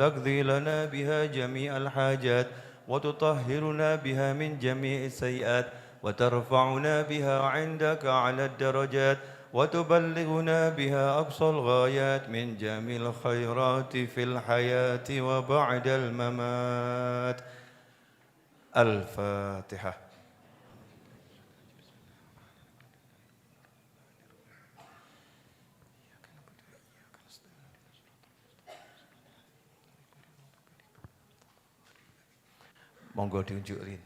تقضي لنا بها جميع الحاجات وتطهرنا بها من جميع السيئات وترفعنا بها عندك على الدرجات وتبلغنا بها أقصى الغايات من جميع الخيرات في الحياة وبعد الممات. الفاتحة. Monggo diunjuk Rin.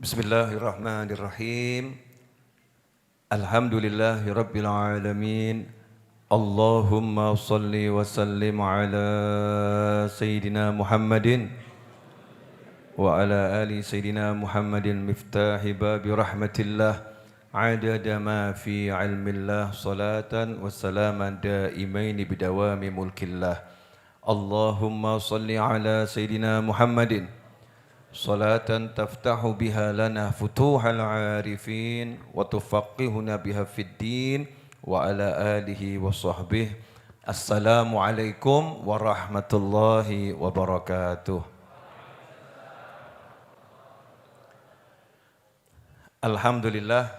Bismillahirrahmanirrahim. Alhamdulillahi Rabbil Alamin. Allahumma salli wa sallim ala Sayyidina Muhammadin wa ala ali Sayyidina Muhammadin miftahi babi rahmatillah adada ma fi ilmillah salatan wa salaman daimaini bidawami mulkillah. Allahumma salli ala Sayyidina Muhammadin صلاة تفتح بها لنا فتوح العارفين وتفقهنا بها في الدين وعلى آله وصحبه. السلام عليكم ورحمة الله وبركاته. Alhamdulillah,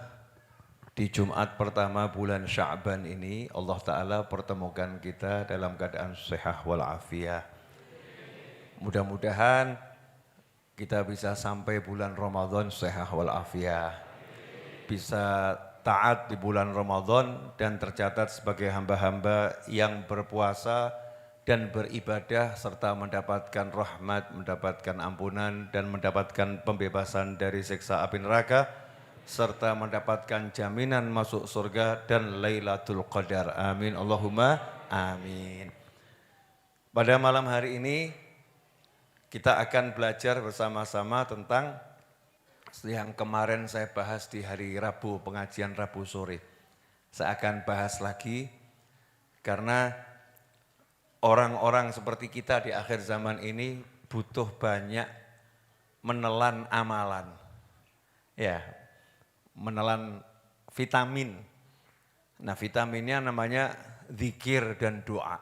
di Jumat pertama bulan Sya'ban ini Allah Ta'ala pertemukan kita dalam keadaan sehat walafiat. Mudah-mudahan kita bisa sampai bulan Ramadan sehat walafiat, bisa taat di bulan Ramadan dan tercatat sebagai hamba-hamba yang berpuasa dan beribadah serta mendapatkan rahmat, mendapatkan ampunan dan mendapatkan pembebasan dari siksa api neraka serta mendapatkan jaminan masuk surga dan Lailatul Qadar. Amin Allahumma amin. Pada malam hari ini kita akan belajar bersama-sama tentang yang kemarin saya bahas di hari Rabu, pengajian Rabu sore. Saya akan bahas lagi karena orang-orang seperti kita di akhir zaman ini butuh banyak menelan amalan. Ya, menelan vitamin. Nah, vitaminnya namanya zikir dan doa.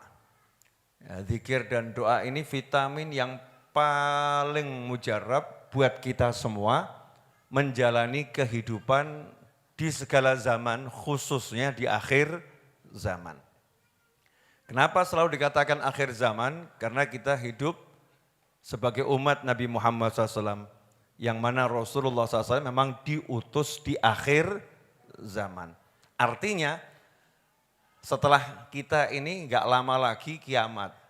Ya, zikir dan doa ini vitamin yang paling mujarab buat kita semua menjalani kehidupan di segala zaman, khususnya di akhir zaman. Kenapa selalu dikatakan akhir zaman? Karena kita hidup sebagai umat Nabi Muhammad SAW, yang mana Rasulullah SAW memang diutus di akhir zaman. Artinya setelah kita ini enggak lama lagi kiamat.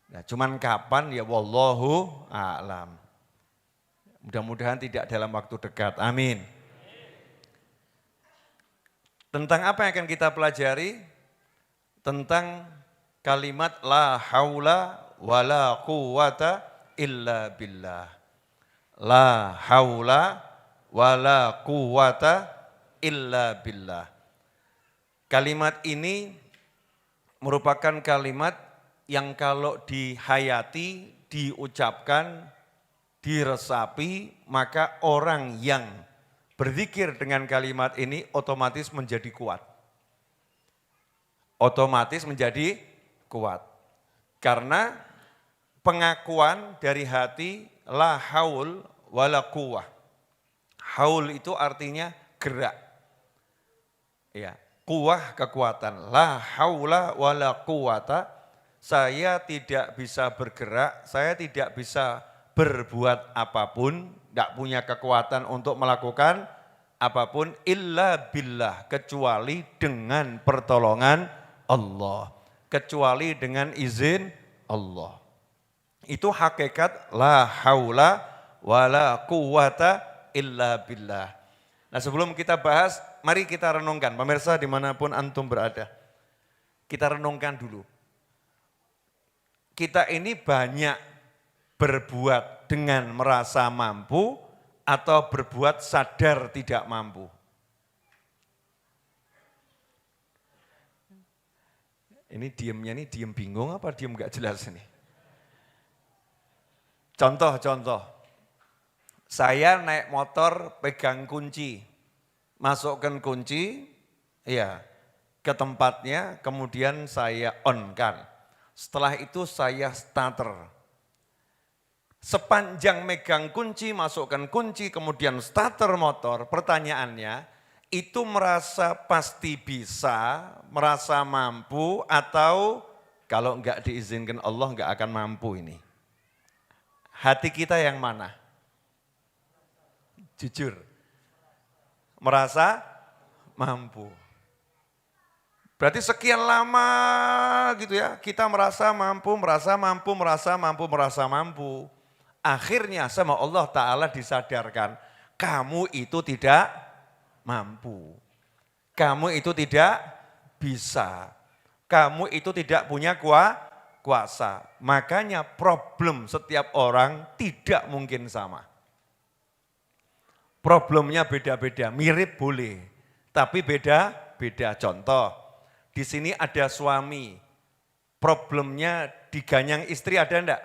Nah, cuman kapan ya wallahu a'lam. Mudah-mudahan tidak dalam waktu dekat. Amin. Tentang apa yang akan kita pelajari? Tentang kalimat la haula wala quwata illa billah. La haula wala quwata illa billah. Kalimat ini merupakan kalimat yang kalau dihayati, diucapkan, diresapi, maka orang yang berzikir dengan kalimat ini otomatis menjadi kuat. Otomatis menjadi kuat. Karena pengakuan dari hati la haul wala quwwah. Haul itu artinya gerak. Ya, quwwah kekuatan. La haula wala quwwata. Saya tidak bisa bergerak, saya tidak bisa berbuat apapun, tidak punya kekuatan untuk melakukan apapun illa billah, kecuali dengan pertolongan Allah, kecuali dengan izin Allah. Itu hakikat la haula wala quwwata illa billah. Nah, sebelum kita bahas, mari kita renungkan, pemirsa dimanapun antum berada. Kita renungkan dulu. Kita ini banyak berbuat dengan merasa mampu atau berbuat sadar tidak mampu? Ini diemnya ini diem bingung apa diem gak jelas ini? Contoh, saya naik motor pegang kunci, masukkan kunci, ya ke tempatnya, kemudian saya on-kan. Setelah itu saya starter. Sepanjang megang kunci, masukkan kunci, kemudian starter motor, pertanyaannya, itu merasa pasti bisa, merasa mampu, atau kalau enggak diizinkan Allah enggak akan mampu ini? Hati kita yang mana? Jujur. Merasa mampu. Berarti sekian lama gitu ya, kita merasa mampu. Akhirnya sama Allah Ta'ala disadarkan, kamu itu tidak mampu. Kamu itu tidak bisa. Kamu itu tidak punya kuasa. Makanya problem setiap orang tidak mungkin sama. Problemnya beda-beda, mirip boleh, tapi beda-beda. Contoh, di sini ada suami, problemnya diganyang istri ada enggak?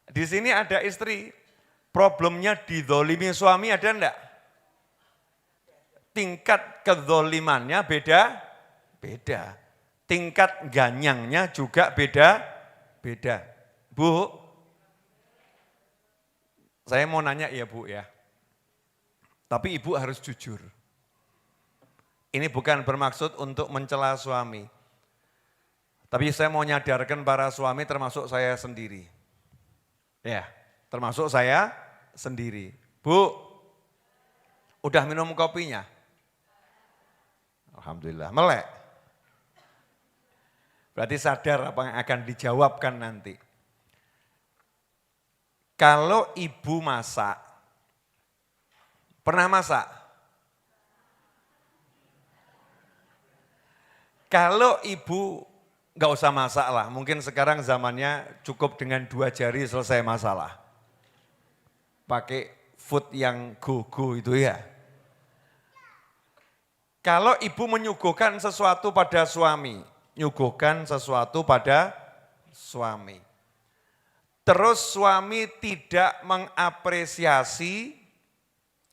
Di sini ada istri, problemnya dizolimi suami ada enggak? Tingkat kezolimannya beda. Tingkat ganyangnya juga beda. Bu, saya mau nanya ya Bu ya, tapi Ibu harus jujur. Ini bukan bermaksud untuk mencela suami, tapi saya mau nyadarkan para suami termasuk saya sendiri. Ya, termasuk saya sendiri. Bu, udah minum kopinya? Alhamdulillah, melek. Berarti sadar apa yang akan dijawabkan nanti. Kalau ibu masak, pernah masak? Kalau ibu nggak usah masak lah, mungkin sekarang zamannya cukup dengan 2 jari selesai masalah. Pakai food yang go-go itu ya. Kalau ibu menyuguhkan sesuatu pada suami, terus suami tidak mengapresiasi,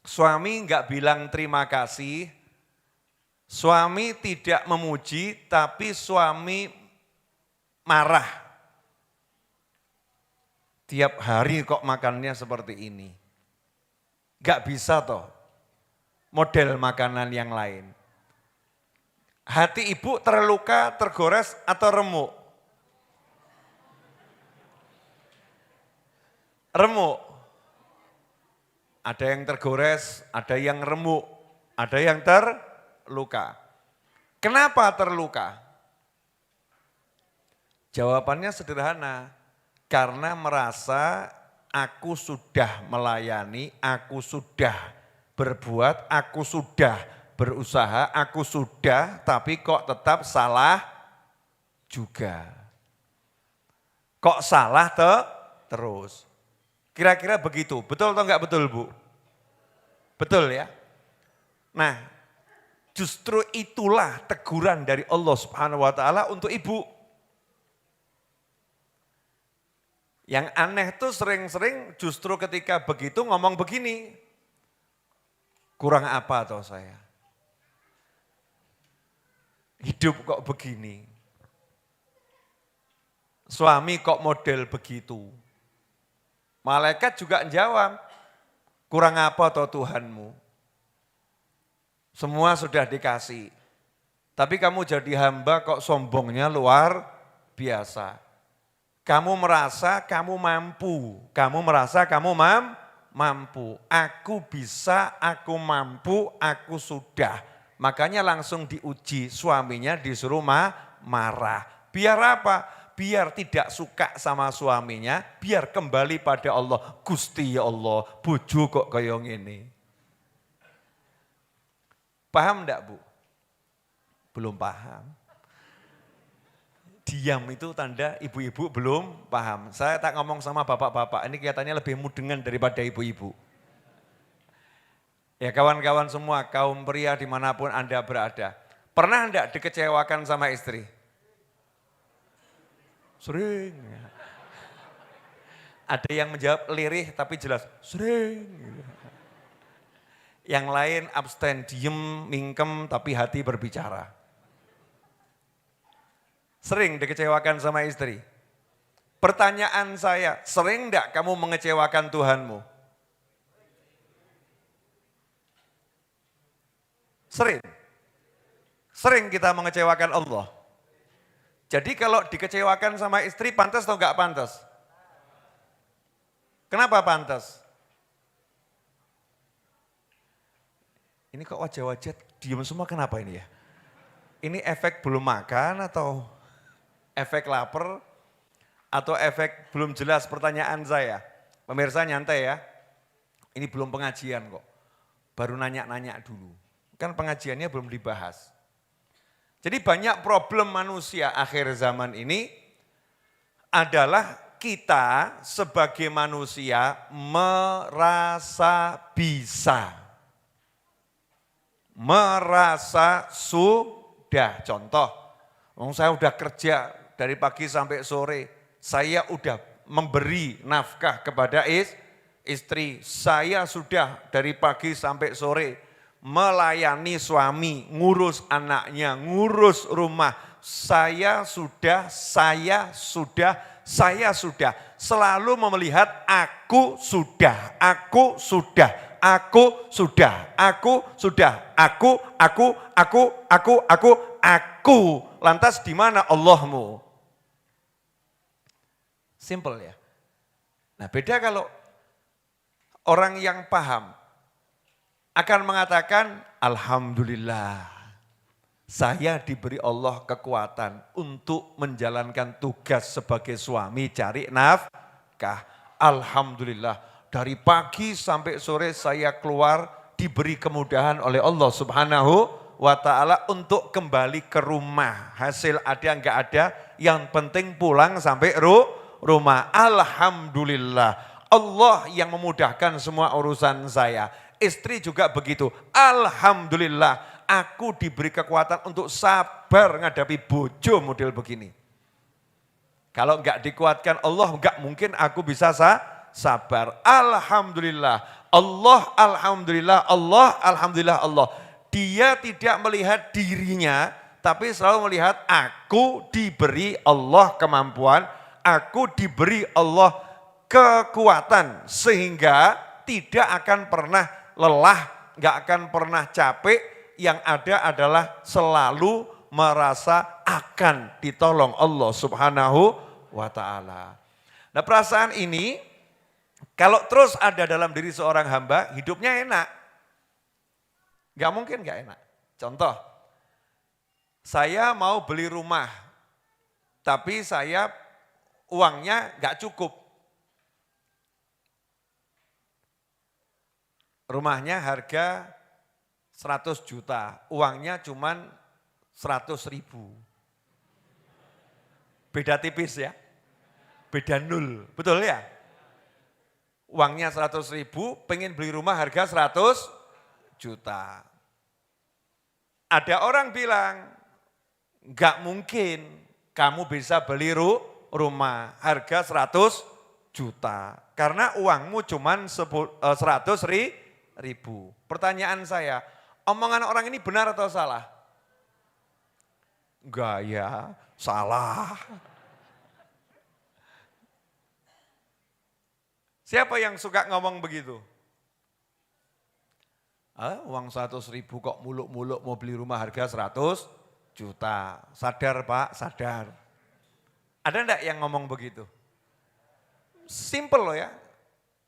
suami enggak bilang terima kasih, suami tidak memuji, tapi suami marah. Tiap hari kok makannya seperti ini. Enggak bisa toh model makanan yang lain. Hati ibu terluka, tergores atau remuk? Remuk. Ada yang tergores, ada yang remuk, ada yang terluka. Kenapa terluka? Jawabannya sederhana, karena merasa aku sudah melayani, aku sudah berbuat, aku sudah berusaha, aku sudah, tapi kok tetap salah juga. Kok salah terus? Kira-kira begitu, betul atau enggak betul Bu? Betul ya? Nah, justru itulah teguran dari Allah Subhanahu wa Ta'ala untuk ibu. Yang aneh tuh sering-sering justru ketika begitu ngomong begini, kurang apa toh saya? Hidup kok begini? Suami kok model begitu? Malaikat juga jawab, kurang apa toh Tuhanmu? Semua sudah dikasih, tapi kamu jadi hamba kok sombongnya luar biasa. Kamu merasa kamu mampu, mampu. Aku bisa, aku mampu, aku sudah. Makanya langsung diuji, suaminya disuruh marah. Biar apa? Biar tidak suka sama suaminya, biar kembali pada Allah. Gusti ya Allah, bojo kok kaya ngene. Paham enggak Bu? Belum paham. Diam itu tanda ibu-ibu belum paham. Saya tak ngomong sama bapak-bapak, ini kelihatannya lebih mudengan daripada ibu-ibu. Ya kawan-kawan semua, kaum pria dimanapun Anda berada. Pernah enggak dikecewakan sama istri? Sering. Ada yang menjawab lirih tapi jelas, sering. Yang lain abstain, diem, mingkem tapi hati berbicara. Sering dikecewakan sama istri. Pertanyaan saya, sering enggak kamu mengecewakan Tuhanmu? Sering. Sering kita mengecewakan Allah. Jadi kalau dikecewakan sama istri, pantas atau enggak pantas? Kenapa pantas? Ini kok wajah-wajah diem semua, kenapa ini ya? Ini efek belum makan atau efek lapar? Atau efek belum jelas pertanyaan saya? Pemirsa nyantai ya, ini belum pengajian kok. Baru nanya-nanya dulu. Kan pengajiannya belum dibahas. Jadi banyak problem manusia akhir zaman ini adalah kita sebagai manusia merasa bisa. Merasa sudah. Contoh, saya udah kerja dari pagi sampai sore. Saya udah memberi nafkah kepada istri. Saya sudah dari pagi sampai sore melayani suami, ngurus anaknya, ngurus rumah. Saya sudah selalu melihat aku sudah, lantas di mana Allahmu? Simple ya. Nah beda kalau orang yang paham akan mengatakan alhamdulillah. Saya diberi Allah kekuatan untuk menjalankan tugas sebagai suami cari nafkah. Alhamdulillah, dari pagi sampai sore saya keluar diberi kemudahan oleh Allah Subhanahu wa ta'ala untuk kembali ke rumah. Hasil ada enggak ada, yang penting pulang sampai rumah. Alhamdulillah, Allah yang memudahkan semua urusan saya. Istri juga begitu, alhamdulillah. Aku diberi kekuatan untuk sabar menghadapi bojo model begini. Kalau enggak dikuatkan Allah, enggak mungkin aku bisa sabar. Alhamdulillah, Allah. Dia tidak melihat dirinya, tapi selalu melihat aku diberi Allah kemampuan, aku diberi Allah kekuatan. Sehingga tidak akan pernah lelah, enggak akan pernah capek. Yang ada adalah selalu merasa akan ditolong Allah Subhanahu wa ta'ala. Nah perasaan ini kalau terus ada dalam diri seorang hamba, hidupnya enak. Gak mungkin gak enak. Contoh, saya mau beli rumah, tapi saya uangnya gak cukup. Rumahnya harga 100 juta, uangnya cuman 100.000. Beda tipis ya, beda nol, betul ya? Uangnya 100.000, pengen beli rumah harga 100 juta. Ada orang bilang, enggak mungkin kamu bisa beli rumah harga 100 juta. Karena uangmu cuman 100.000. Pertanyaan saya, omongan orang ini benar atau salah? Enggak ya, salah. Siapa yang suka ngomong begitu? Uang 100.000 kok muluk-muluk mau beli rumah harga 100 juta. Sadar Pak, sadar. Ada enggak yang ngomong begitu? Simple loh ya,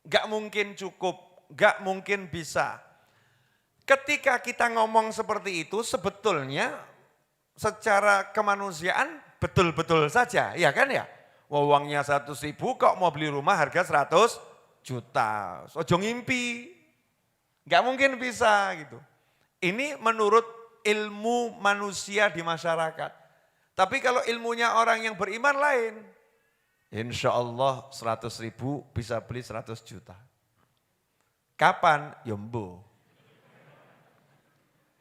enggak mungkin cukup, enggak mungkin bisa. Ketika kita ngomong seperti itu sebetulnya secara kemanusiaan betul-betul saja, ya kan ya? Uangnya 100.000 kok mau beli rumah harga 100 juta. Ojo ngimpi, gak mungkin bisa gitu. Ini menurut ilmu manusia di masyarakat. Tapi kalau ilmunya orang yang beriman lain, insya Allah 100.000 bisa beli 100 juta. Kapan? Yombo.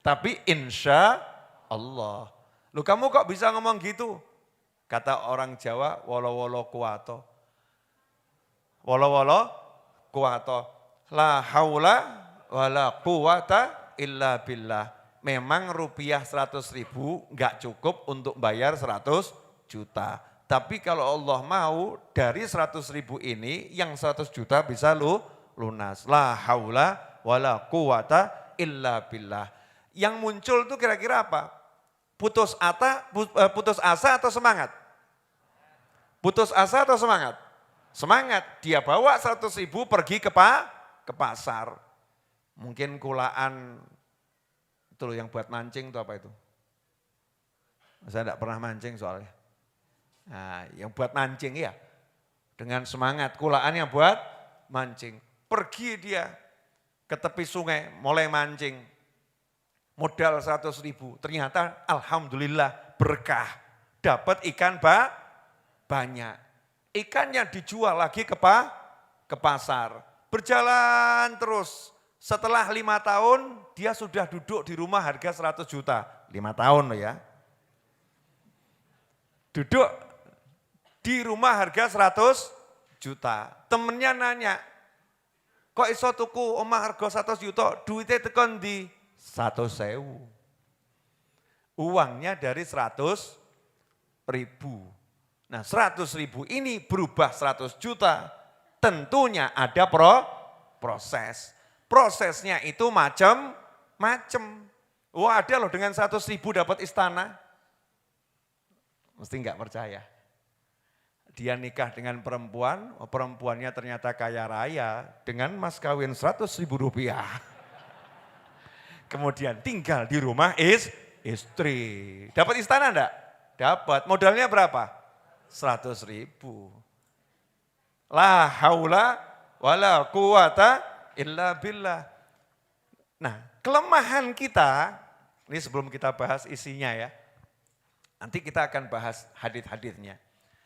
Tapi insya Allah. Loh kamu kok bisa ngomong gitu? Kata orang Jawa, wolo-wolo kuwato. Wolo-wolo kuwato. La haula wala quwata illa billah. Memang rupiah 100.000 enggak cukup untuk bayar 100 juta. Tapi kalau Allah mau dari 100.000 ini yang 100 juta bisa lunas. La haula wala quwata illa billah. Yang muncul itu kira-kira apa? Putus asa atau semangat? Putus asa atau semangat? Semangat. Dia bawa 100.000 pergi ke pasar. Mungkin kulaan itu loh yang buat mancing itu apa itu? Saya tidak pernah mancing soalnya. Nah, yang buat mancing ya. Dengan semangat, kulaan yang buat mancing. Pergi dia ke tepi sungai, mulai mancing. Modal 100.000, ternyata alhamdulillah berkah. Dapat ikan banyak. Ikannya dijual lagi ke pasar. Berjalan terus. Setelah 5 tahun, dia sudah duduk di rumah harga 100 juta. 5 tahun loh ya. Duduk di rumah harga 100 juta. Temennya nanya, kok iso tuku omah harga 100 juta, duitnya tekan di 100.000. Uangnya dari 100.000. Nah 100.000 ini berubah 100 juta, tentunya ada proses. Prosesnya itu macam-macam. Wah ada loh dengan 100.000 dapat istana. Mesti enggak percaya. Dia nikah dengan perempuan, perempuannya ternyata kaya raya dengan mas kawin 100.000 rupiah. Kemudian tinggal di rumah istri. Dapat istana enggak? Dapat. Modalnya berapa? 100.000. La haula wala quwata illa billah. Nah, kelemahan kita, ini sebelum kita bahas isinya ya, nanti kita akan bahas hadits-haditsnya.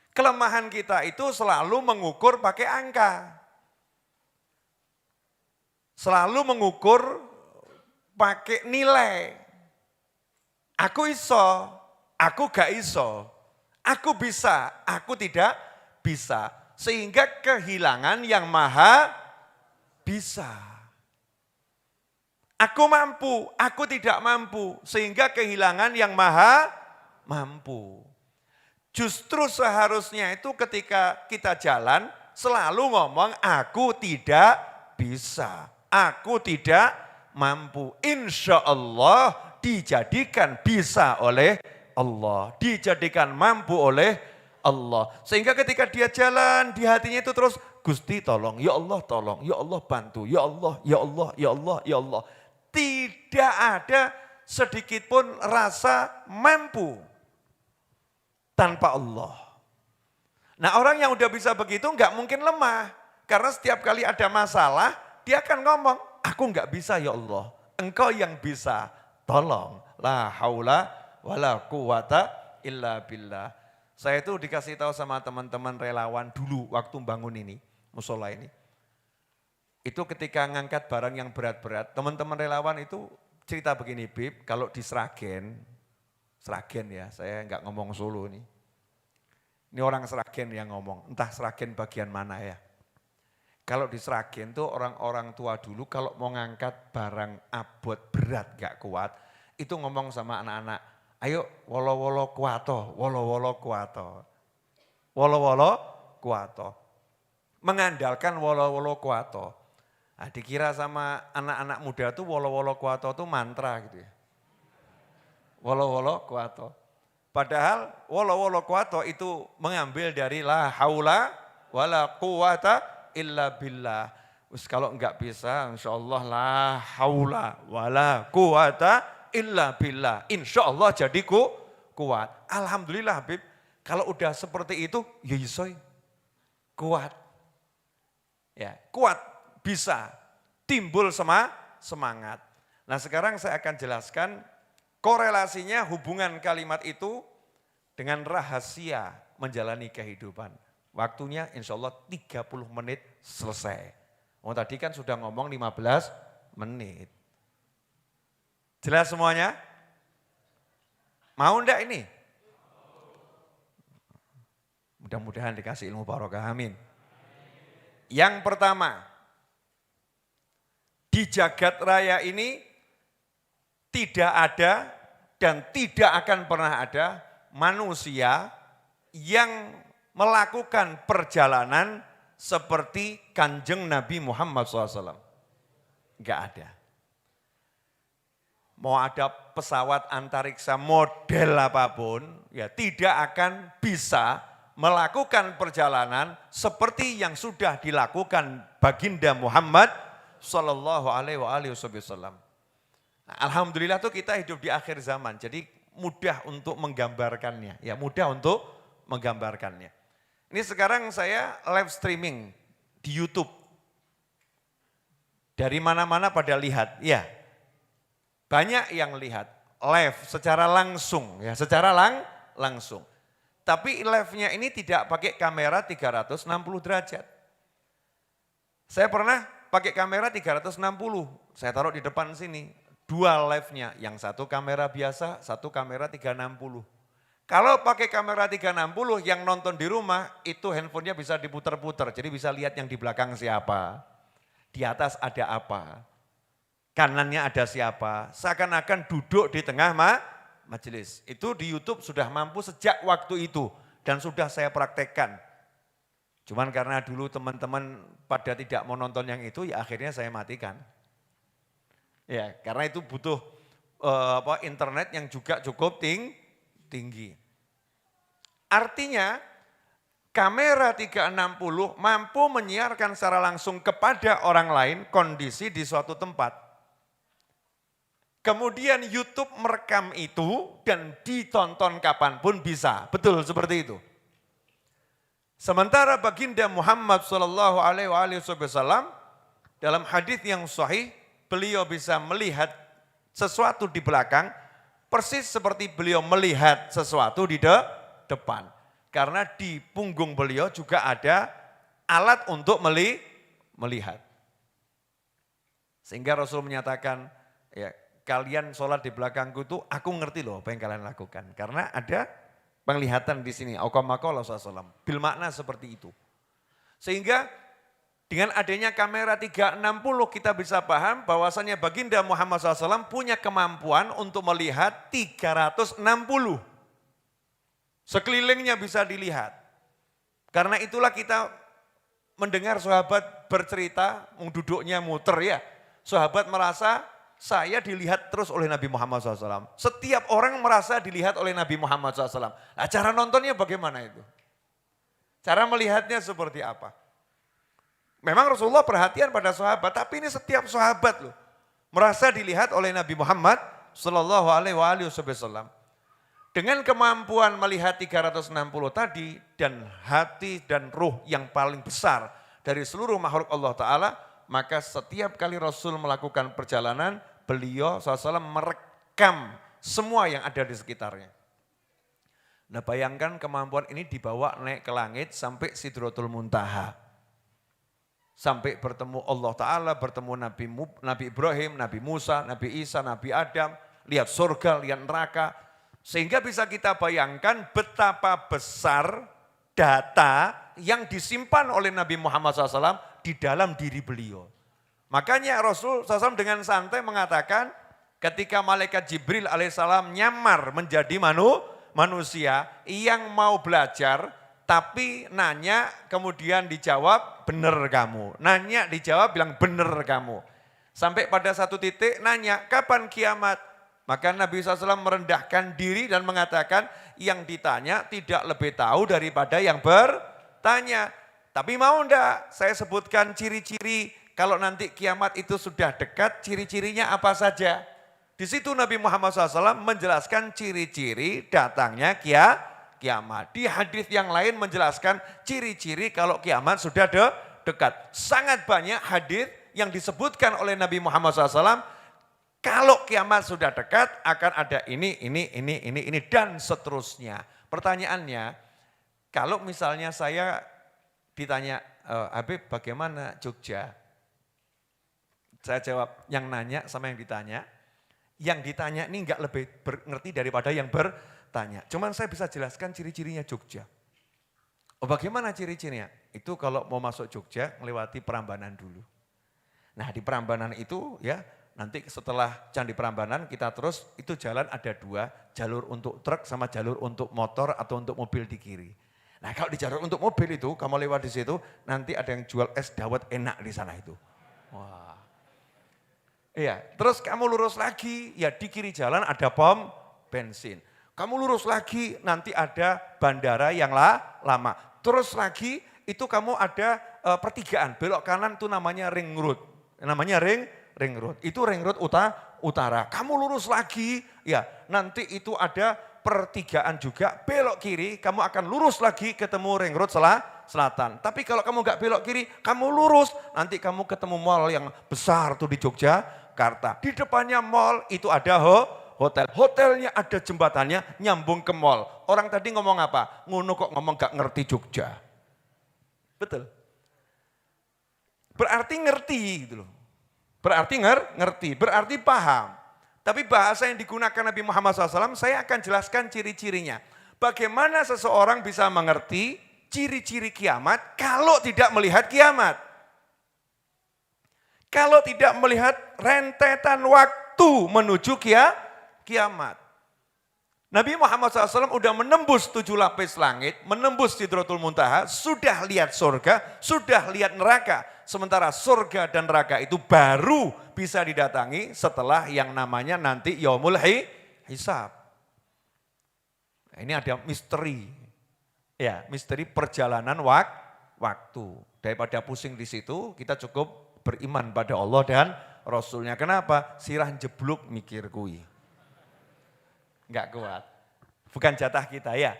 Kelemahan kita itu selalu mengukur pakai angka. Selalu mengukur pakai nilai. Aku iso, aku gak iso. Aku bisa, aku tidak bisa. Sehingga kehilangan yang maha bisa. Aku mampu, aku tidak mampu. Sehingga kehilangan yang maha mampu. Justru seharusnya itu ketika kita jalan selalu ngomong aku tidak bisa. Aku tidak mampu. Insya Allah dijadikan bisa oleh Allah. Dijadikan mampu oleh Allah. Sehingga ketika dia jalan di hatinya itu terus Gusti tolong, ya Allah tolong, ya Allah bantu, ya Allah, ya Allah, ya Allah, ya Allah. Tidak ada sedikit pun rasa mampu tanpa Allah. Nah orang yang udah bisa begitu nggak mungkin lemah. Karena setiap kali ada masalah, dia akan ngomong, aku nggak bisa ya Allah, engkau yang bisa, tolong. La haula wala quwata illa billah. Saya itu dikasih tahu sama teman-teman relawan dulu waktu bangun ini, musola ini. Itu ketika ngangkat barang yang berat-berat, teman-teman relawan itu cerita begini, Bib, kalau di Sragen ya, saya nggak ngomong Solo nih. Ini orang Sragen yang ngomong, entah Sragen bagian mana ya. Kalau di Sragen tuh orang-orang tua dulu kalau mau ngangkat barang abot berat gak kuat, itu ngomong sama anak-anak, ayo wolo-wolo kuato, wolo-wolo kuato. Wolo-wolo kuato. Mengandalkan wolo-wolo kuato. Nah, dikira sama anak-anak muda tuh wolo-wolo kuato tuh mantra gitu ya. Wolo-wolo kuato. Padahal wolo-wolo kuato itu mengambil dari la haula wala quwata illa billah. Kalau enggak bisa insyaallah la haula wala quwata illa billah. Insyaallah jadi kuat. Alhamdulillah Habib. Kalau udah seperti itu ya iso kuat. Ya, kuat bisa timbul semangat. Nah, sekarang saya akan jelaskan korelasinya hubungan kalimat itu dengan rahasia menjalani kehidupan. Waktunya insya Allah 30 menit selesai. Tadi kan sudah ngomong 15 menit. Jelas semuanya? Mau enggak ini? Mudah-mudahan dikasih ilmu barokah, amin. Yang pertama, di jagat raya ini tidak ada dan tidak akan pernah ada manusia yang melakukan perjalanan seperti Kanjeng Nabi Muhammad SAW. Enggak ada. Mau ada pesawat antariksa model apapun, ya tidak akan bisa melakukan perjalanan seperti yang sudah dilakukan baginda Muhammad Sallallahu Alaihi Wasallam. Alhamdulillah tuh kita hidup di akhir zaman, jadi mudah untuk menggambarkannya, ya mudah untuk menggambarkannya. Ini sekarang saya live streaming di YouTube. Dari mana-mana pada lihat, ya. Banyak yang lihat live secara langsung, ya secara langsung. Tapi live-nya ini tidak pakai kamera 360 derajat. Saya pernah pakai kamera 360, saya taruh di depan sini. Dua live-nya, yang satu kamera biasa, satu kamera 360. Kalau pakai kamera 360 yang nonton di rumah, itu handphonenya bisa diputer-puter. Jadi bisa lihat yang di belakang siapa, di atas ada apa, kanannya ada siapa. Seakan-akan duduk di tengah majelis. Itu di YouTube sudah mampu sejak waktu itu dan sudah saya praktekkan. Cuman karena dulu teman-teman pada tidak mau nonton yang itu, ya akhirnya saya matikan. Ya, karena itu butuh internet yang juga cukup tinggi. Artinya kamera 360 mampu menyiarkan secara langsung kepada orang lain kondisi di suatu tempat. Kemudian YouTube merekam itu dan ditonton kapanpun bisa. Betul seperti itu. Sementara baginda Muhammad SAW dalam hadis yang sahih, beliau bisa melihat sesuatu di belakang, persis seperti beliau melihat sesuatu di depan. Karena di punggung beliau juga ada alat untuk melihat. Sehingga Rasul menyatakan, ya kalian sholat di belakangku itu aku ngerti loh apa yang kalian lakukan. Karena ada penglihatan di sini. Auqamaqala SAW. Bil makna seperti itu. Sehingga dengan adanya kamera 360 kita bisa paham bahwasannya baginda Muhammad SAW punya kemampuan untuk melihat 360. Sekelilingnya bisa dilihat. Karena itulah kita mendengar sahabat bercerita, duduknya muter ya. Sahabat merasa saya dilihat terus oleh Nabi Muhammad SAW. Setiap orang merasa dilihat oleh Nabi Muhammad SAW. Nah, cara nontonnya bagaimana itu? Cara melihatnya seperti apa? Memang Rasulullah perhatian pada sahabat, tapi ini setiap sahabat loh merasa dilihat oleh Nabi Muhammad Sallallahu Alaihi Wasallam. Dengan kemampuan melihat 360 tadi dan hati dan ruh yang paling besar dari seluruh makhluk Allah Ta'ala, maka setiap kali Rasul melakukan perjalanan, beliau SAW merekam semua yang ada di sekitarnya. Nah bayangkan kemampuan ini dibawa naik ke langit sampai Sidratul Muntaha. Sampai bertemu Allah Ta'ala, bertemu Nabi Ibrahim, Nabi Musa, Nabi Isa, Nabi Adam, lihat surga, lihat neraka. Sehingga bisa kita bayangkan betapa besar data yang disimpan oleh Nabi Muhammad SAW di dalam diri beliau. Makanya Rasul SAW dengan santai mengatakan ketika malaikat Jibril alaihissalam nyamar menjadi manusia yang mau belajar, tapi nanya kemudian dijawab benar kamu. Nanya dijawab bilang benar kamu. Sampai pada satu titik nanya kapan kiamat. Maka Nabi SAW merendahkan diri dan mengatakan yang ditanya tidak lebih tahu daripada yang bertanya. Tapi mau enggak saya sebutkan ciri-ciri kalau nanti kiamat itu sudah dekat, ciri-cirinya apa saja. Di situ Nabi Muhammad SAW menjelaskan ciri-ciri datangnya kiamat. Di hadis yang lain menjelaskan ciri-ciri kalau kiamat sudah dekat. Sangat banyak hadis yang disebutkan oleh Nabi Muhammad SAW. Kalau kiamat sudah dekat akan ada ini, dan seterusnya. pertanyaannya, kalau misalnya saya ditanya, Habib bagaimana Jogja? Saya jawab, yang nanya sama yang ditanya. Yang ditanya ini enggak lebih ngerti daripada yang bertanya. Cuman saya bisa jelaskan ciri-cirinya Jogja. Oh, bagaimana ciri-cirinya? Itu kalau mau masuk Jogja, melewati Prambanan dulu. Nah di Prambanan itu ya, nanti setelah Candi Prambanan kita terus, itu jalan ada 2, jalur untuk truk sama jalur untuk motor atau untuk mobil di kiri. Nah kalau di jalur untuk mobil itu, kamu lewat di situ, nanti ada yang jual es dawet enak di sana itu. Wah. Iya, terus kamu lurus lagi, ya di kiri jalan ada pom bensin. Kamu lurus lagi, nanti ada bandara yang lama. Terus lagi, itu kamu ada pertigaan, belok kanan itu namanya ring road. Namanya ring road, itu ring road utara. Kamu lurus lagi, ya nanti itu ada pertigaan juga, belok kiri, kamu akan lurus lagi ketemu ring road selatan. Tapi kalau kamu nggak belok kiri, kamu lurus, nanti kamu ketemu mall yang besar tuh di Yogyakarta. Di depannya mall itu ada hotel. Hotelnya ada jembatannya nyambung ke mall. Orang tadi ngomong apa? Ngono kok ngomong gak ngerti Jogja. Betul. Berarti ngerti gitu loh. Berarti ngerti, berarti paham. Tapi bahasa yang digunakan Nabi Muhammad SAW, saya akan jelaskan ciri-cirinya. Bagaimana seseorang bisa mengerti ciri-ciri kiamat kalau tidak melihat kiamat. Kalau tidak melihat rentetan waktu menuju kiamat. Nabi Muhammad SAW udah menembus 7 lapis langit, menembus Sidratul Muntaha, sudah lihat surga, sudah lihat neraka. Sementara surga dan neraka itu baru bisa didatangi setelah yang namanya nanti Yaumul Hisab. Nah, ini ada misteri, ya misteri perjalanan waktu. Daripada pusing di situ, kita cukup beriman pada Allah dan Rasulnya. Kenapa? Sirah jeblok mikir kui. Enggak kuat. Bukan jatah kita ya.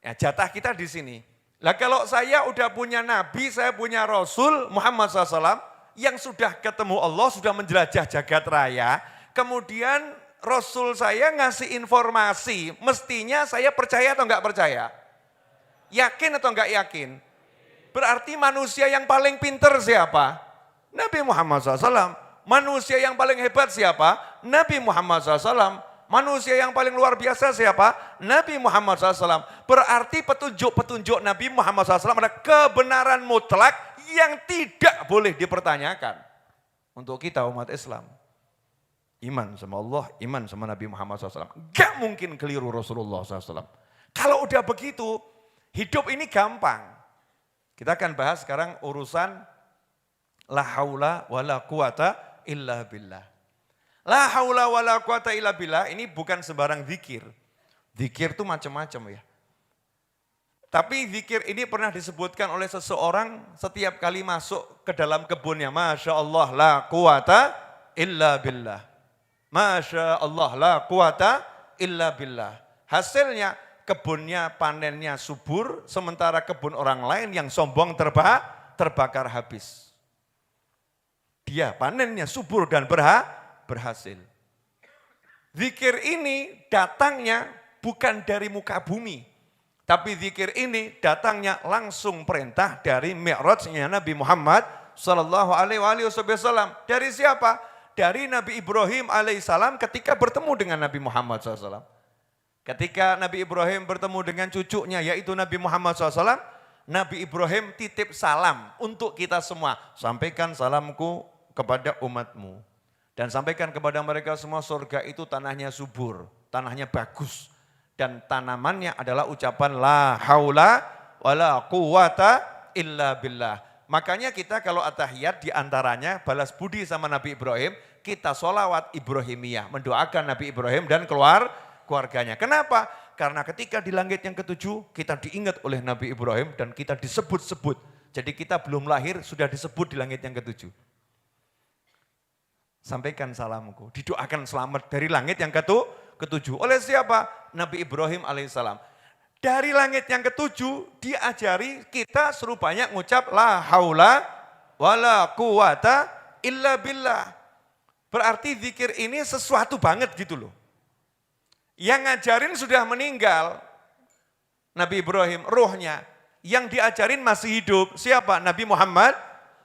Ya jatah kita di sini. Lah kalau saya udah punya Nabi, saya punya Rasul Muhammad SAW yang sudah ketemu Allah, sudah menjelajah jagat raya. Kemudian Rasul saya ngasih informasi, mestinya saya percaya atau enggak percaya? Yakin atau enggak yakin? Berarti manusia yang paling pinter siapa? Nabi Muhammad SAW. Manusia yang paling hebat siapa? Nabi Muhammad SAW. Manusia yang paling luar biasa siapa? Nabi Muhammad SAW. Berarti petunjuk-petunjuk Nabi Muhammad SAW adalah kebenaran mutlak yang tidak boleh dipertanyakan. Untuk kita umat Islam. Iman sama Allah, iman sama Nabi Muhammad SAW. Gak mungkin keliru Rasulullah SAW. Kalau udah begitu, hidup ini gampang. Kita akan bahas sekarang urusan la haula wa la quwata illa billah. La haula wa la quwata illa billah ini bukan sembarang zikir. Zikir itu macam-macam ya. Tapi zikir ini pernah disebutkan oleh seseorang setiap kali masuk ke dalam kebunnya. Masya Allah la quwata illa billah. Masya Allah la quwata illa billah. Hasilnya kebunnya panennya subur, sementara kebun orang lain yang sombong terbakar habis. Dia panennya subur dan berhasil. Zikir ini datangnya bukan dari muka bumi. Tapi zikir ini datangnya langsung perintah dari mi'rajnya Nabi Muhammad sallallahu alaihi wasallam. Dari siapa? Dari Nabi Ibrahim alaihissalam ketika bertemu dengan Nabi Muhammad SAW. Ketika Nabi Ibrahim bertemu dengan cucunya yaitu Nabi Muhammad SAW, Nabi Ibrahim titip salam untuk kita semua. Sampaikan salamku kepada umatmu. Dan sampaikan kepada mereka semua surga itu tanahnya subur, tanahnya bagus. Dan tanamannya adalah ucapan la haula wa la quwata illa billah. Makanya kita kalau at-tahiyat diantaranya balas budi sama Nabi Ibrahim, kita sholawat Ibrahimiyah, mendoakan Nabi Ibrahim dan keluarganya. Kenapa? Karena ketika di langit yang ke-7 kita diingat oleh Nabi Ibrahim dan kita disebut-sebut. Jadi kita belum lahir sudah disebut di langit yang ke-7. Sampaikan salamku, didoakan selamat dari langit yang ke-7. Oleh siapa? Nabi Ibrahim alaihissalam. Dari langit yang ke-7 diajari kita suruh banyak ngucap la haula wa la quwata illa billah. Berarti zikir ini sesuatu banget gitu loh. Yang ngajarin sudah meninggal. Nabi Ibrahim, ruhnya. Yang diajarin masih hidup. Siapa? Nabi Muhammad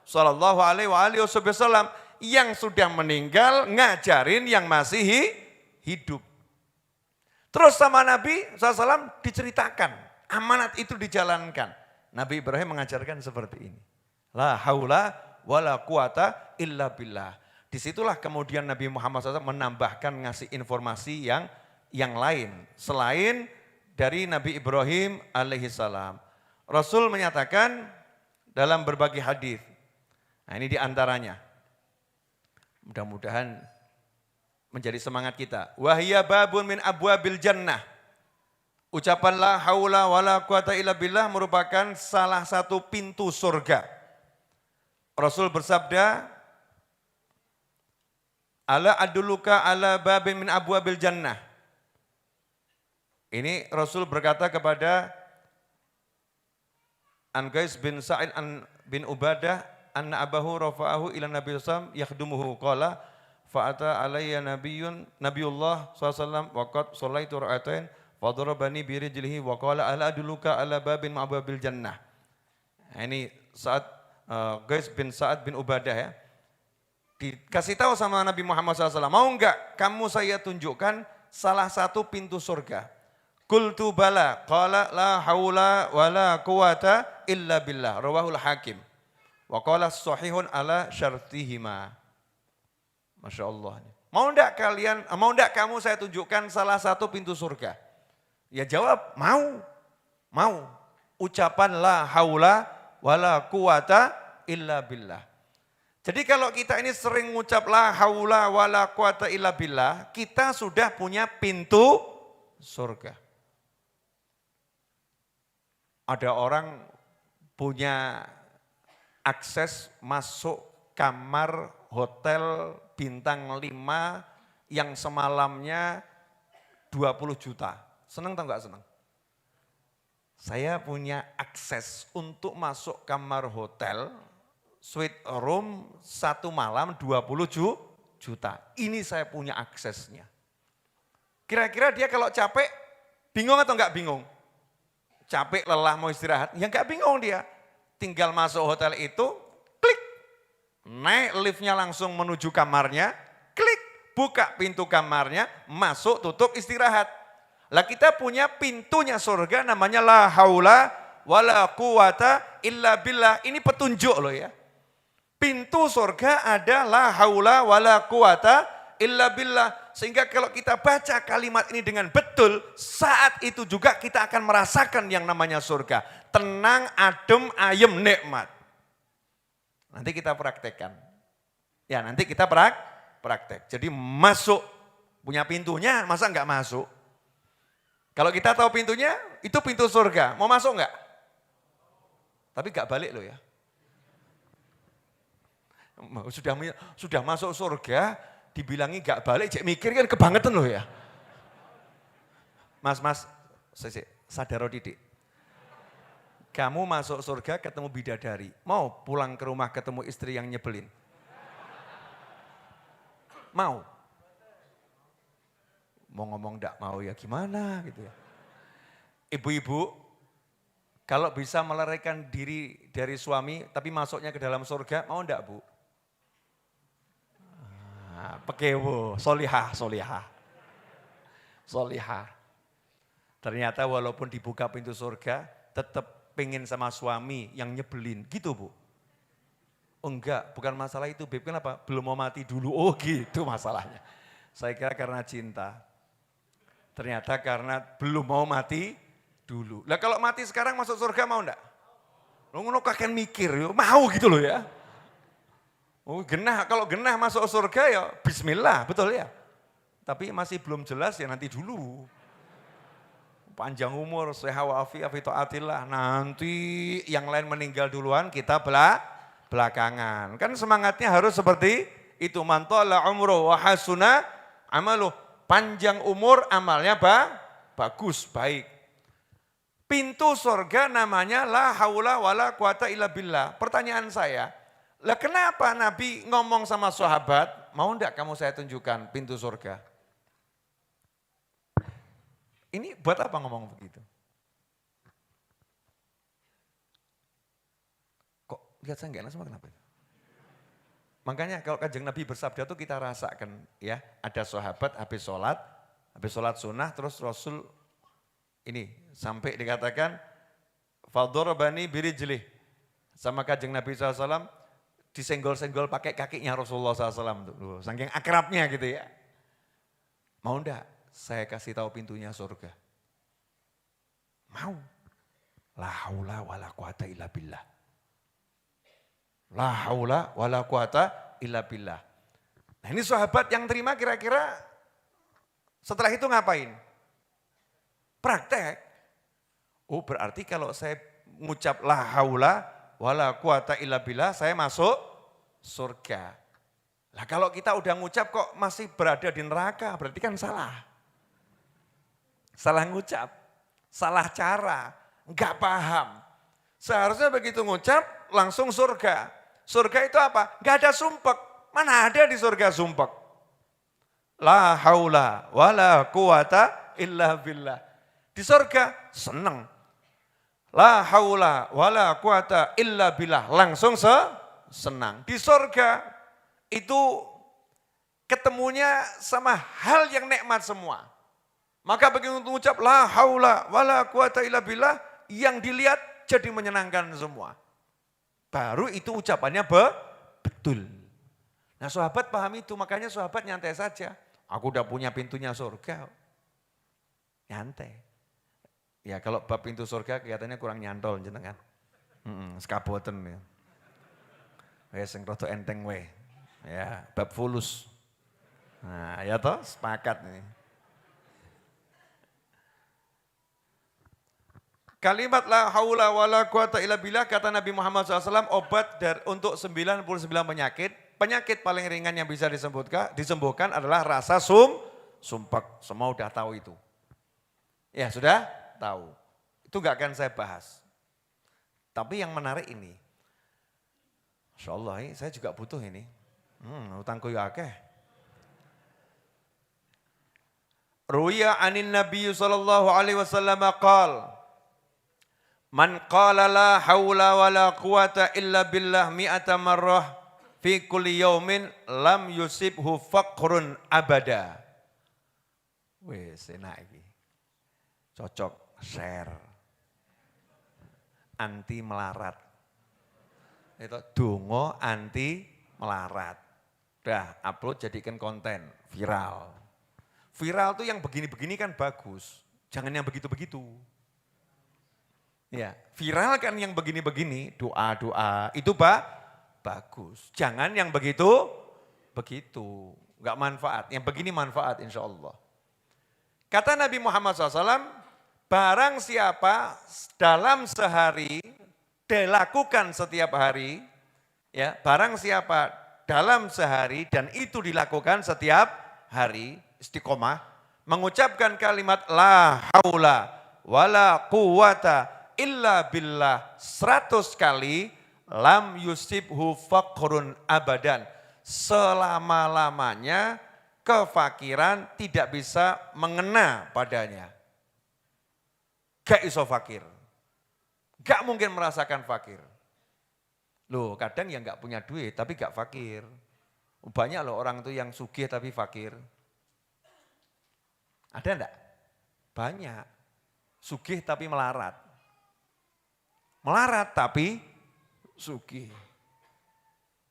Sallallahu Alaihi Wasallam. Yang sudah meninggal ngajarin yang masih hidup. Terus sama Nabi SAW diceritakan. Amanat itu dijalankan. Nabi Ibrahim mengajarkan seperti ini. La haula wala quwata illa billah. Disitulah kemudian Nabi Muhammad SAW menambahkan ngasih informasi yang lain. Selain dari Nabi Ibrahim alaihissalam. Rasul menyatakan dalam berbagai hadis. Nah ini diantaranya. Mudah-mudahan menjadi semangat kita. Wahya babun min abwabil jannah. Ucapan la haula wala quwata illa billah merupakan salah satu pintu surga. Rasul bersabda, ala adulluka ala babin min abwabil jannah. Ini Rasul berkata kepada An-Qais bin Sa'id bin Ubadah, anna abahu rafa'ahu ila Nabi SAW yakhdumuhu qala fa'ata alayya nabiyullah SAW waqad sallaitu ra'atain fadarabani birijlihi wa qala ala adulluka ala babin ma'ababil jannah. Ini saat Qais bin Sa'ad bin Ubadah ya. Dikasih tahu sama Nabi Muhammad SAW, mau enggak kamu saya tunjukkan salah satu pintu surga. Qultu bala, qala la haula wa la quwata illa billah, rawahul hakim. Wa qala sahihun ala syartihima. Masya Allah. Mau enggak kamu saya tunjukkan salah satu pintu surga? Ya jawab, mau. Ucapan la haula wa la quwata illa billah. Jadi kalau kita ini sering ngucap la haula wa la quwata illa billah, kita sudah punya pintu surga. Ada orang punya akses masuk kamar hotel bintang 5 yang semalamnya 20 juta. Senang atau enggak senang? Saya punya akses untuk masuk kamar hotel suite room 1 malam 20 juta. Ini saya punya aksesnya. Kira-kira dia kalau capek bingung atau enggak bingung? Capek, lelah, mau istirahat, ya enggak bingung dia. Tinggal masuk hotel itu, klik. Naik liftnya langsung menuju kamarnya, klik. Buka pintu kamarnya, masuk, tutup, istirahat. Lah kita punya pintunya surga namanya la haula wala quwata illa billah. Ini petunjuk loh ya. Pintu surga ada la haula wala quwata illa billah. Sehingga kalau kita baca kalimat ini dengan betul, saat itu juga kita akan merasakan yang namanya surga. Tenang, adem, ayem, nikmat. Nanti kita praktekkan. Ya nanti kita praktek. Jadi masuk, punya pintunya, masa enggak masuk? Kalau kita tahu pintunya, itu pintu surga. Mau masuk enggak? Tapi enggak balik loh ya. Sudah masuk surga, dibilangi gak balik, cek mikir kan kebangetan loh ya. Mas, sadar didik. Kamu masuk surga ketemu bidadari, mau pulang ke rumah ketemu istri yang nyebelin? Mau? Mau ngomong gak mau ya gimana gitu ya. Ibu-ibu, kalau bisa melarikan diri dari suami tapi masuknya ke dalam surga, mau enggak Bu? Pekewo, solihah. Ternyata walaupun dibuka pintu surga, tetap pengen sama suami yang nyebelin, gitu Bu? Enggak, bukan masalah itu Beb, kenapa? Belum mau mati dulu, oh gitu masalahnya. Saya kira karena cinta. Ternyata karena belum mau mati dulu. Lah kalau mati sekarang masuk surga mau enggak? Ngono kakek mikir, mau gitu loh ya. Oh kalau genah masuk surga ya bismillah, betul ya. Tapi masih belum jelas ya nanti dulu. Panjang umur, sehat wa'afiat, fita'atillah. Nanti yang lain meninggal duluan kita belakangan. Kan semangatnya harus seperti itu. Man tala umruh wa hasuna amaluh. Panjang umur amalnya bagus, baik. Pintu surga namanya la haula wala quwata illa billah. Pertanyaan saya, lah kenapa Nabi ngomong sama sahabat, mau enggak kamu saya tunjukkan pintu surga? Ini buat apa ngomong begitu? Lihat saya nggak enak sama kenapa? Makanya kalau Kanjeng Nabi bersabda tuh kita rasakan ya. Ada sahabat habis sholat sunnah terus Rasul ini sampai dikatakan fadorobani birijlih. Sama Kanjeng Nabi SAW disenggol-senggol pakai kakinya Rasulullah SAW. Tuh, saking akrabnya gitu ya. Mau enggak saya kasih tahu pintunya surga? Mau. La haula wala quwata illa billah. La haula wala quwata illa billah. Nah ini sahabat yang terima kira-kira setelah itu ngapain? Praktek. Oh berarti kalau saya mengucap la haula wala quwata illa billah saya masuk surga. Lah kalau kita udah ngucap kok masih berada di neraka berarti kan salah. Salah ngucap, salah cara, enggak paham. Seharusnya begitu ngucap langsung surga. Surga itu apa? Enggak ada sumpek. Mana ada di surga sumpek? La haula wala quwata illa billah. Di surga senang. La haula wala quwata illa billah. Langsung senang. Di surga itu ketemunya sama hal yang nikmat semua. Maka begitu mengucap la haula wala quwata illa billah, yang dilihat jadi menyenangkan semua. Baru itu ucapannya betul. Nah sahabat paham itu, makanya sahabat nyantai saja. Aku udah punya pintunya surga. Nyantai. Ya kalau bab pintu surga kelihatannya kurang nyantol jenengan. Sekaboten ya. Wes sing rada enteng we. Ya, bab fulus. Nah, ya toh sepakat nih. Kalimat la haula wala quwata illa billah kata Nabi Muhammad SAW obat untuk 99 penyakit. Penyakit paling ringan yang bisa disembuhkan adalah rasa sumpek. Semua udah tahu itu. Ya sudah tahu. Itu gak akan saya bahas. Tapi yang menarik ini. Masya Allah saya juga butuh ini. Utangku ya akeh. Ruya anin Nabi sallallahu alaihi wasallam qala man qala la haula wa la quwata illa billah mi'ata marrah fi kulli yaumin lam yusibhu faqrun abada. Wes enak iki. Cocok share. Anti melarat. Itu donga anti melarat. Udah upload jadikan konten viral. Viral tuh yang begini-begini kan bagus. Jangan yang begitu-begitu. Ya, viral kan yang begini-begini, doa-doa, itu bagus. Jangan yang begitu, enggak manfaat. Yang begini manfaat insya Allah. Kata Nabi Muhammad SAW, barang siapa dalam sehari, dilakukan setiap hari, ya, barang siapa dalam sehari dan itu dilakukan setiap hari, istiqomah, mengucapkan kalimat la haula wala quwata illa billah 100 kali, lam yusibhu faqrun abadan. Selama-lamanya kefakiran tidak bisa mengena padanya. Gak iso fakir. Gak mungkin merasakan fakir. Loh kadang yang gak punya duit tapi gak fakir. Banyak loh orang itu yang sugih tapi fakir. Ada enggak? Banyak. Sugih tapi melarat. Melarat tapi sugih.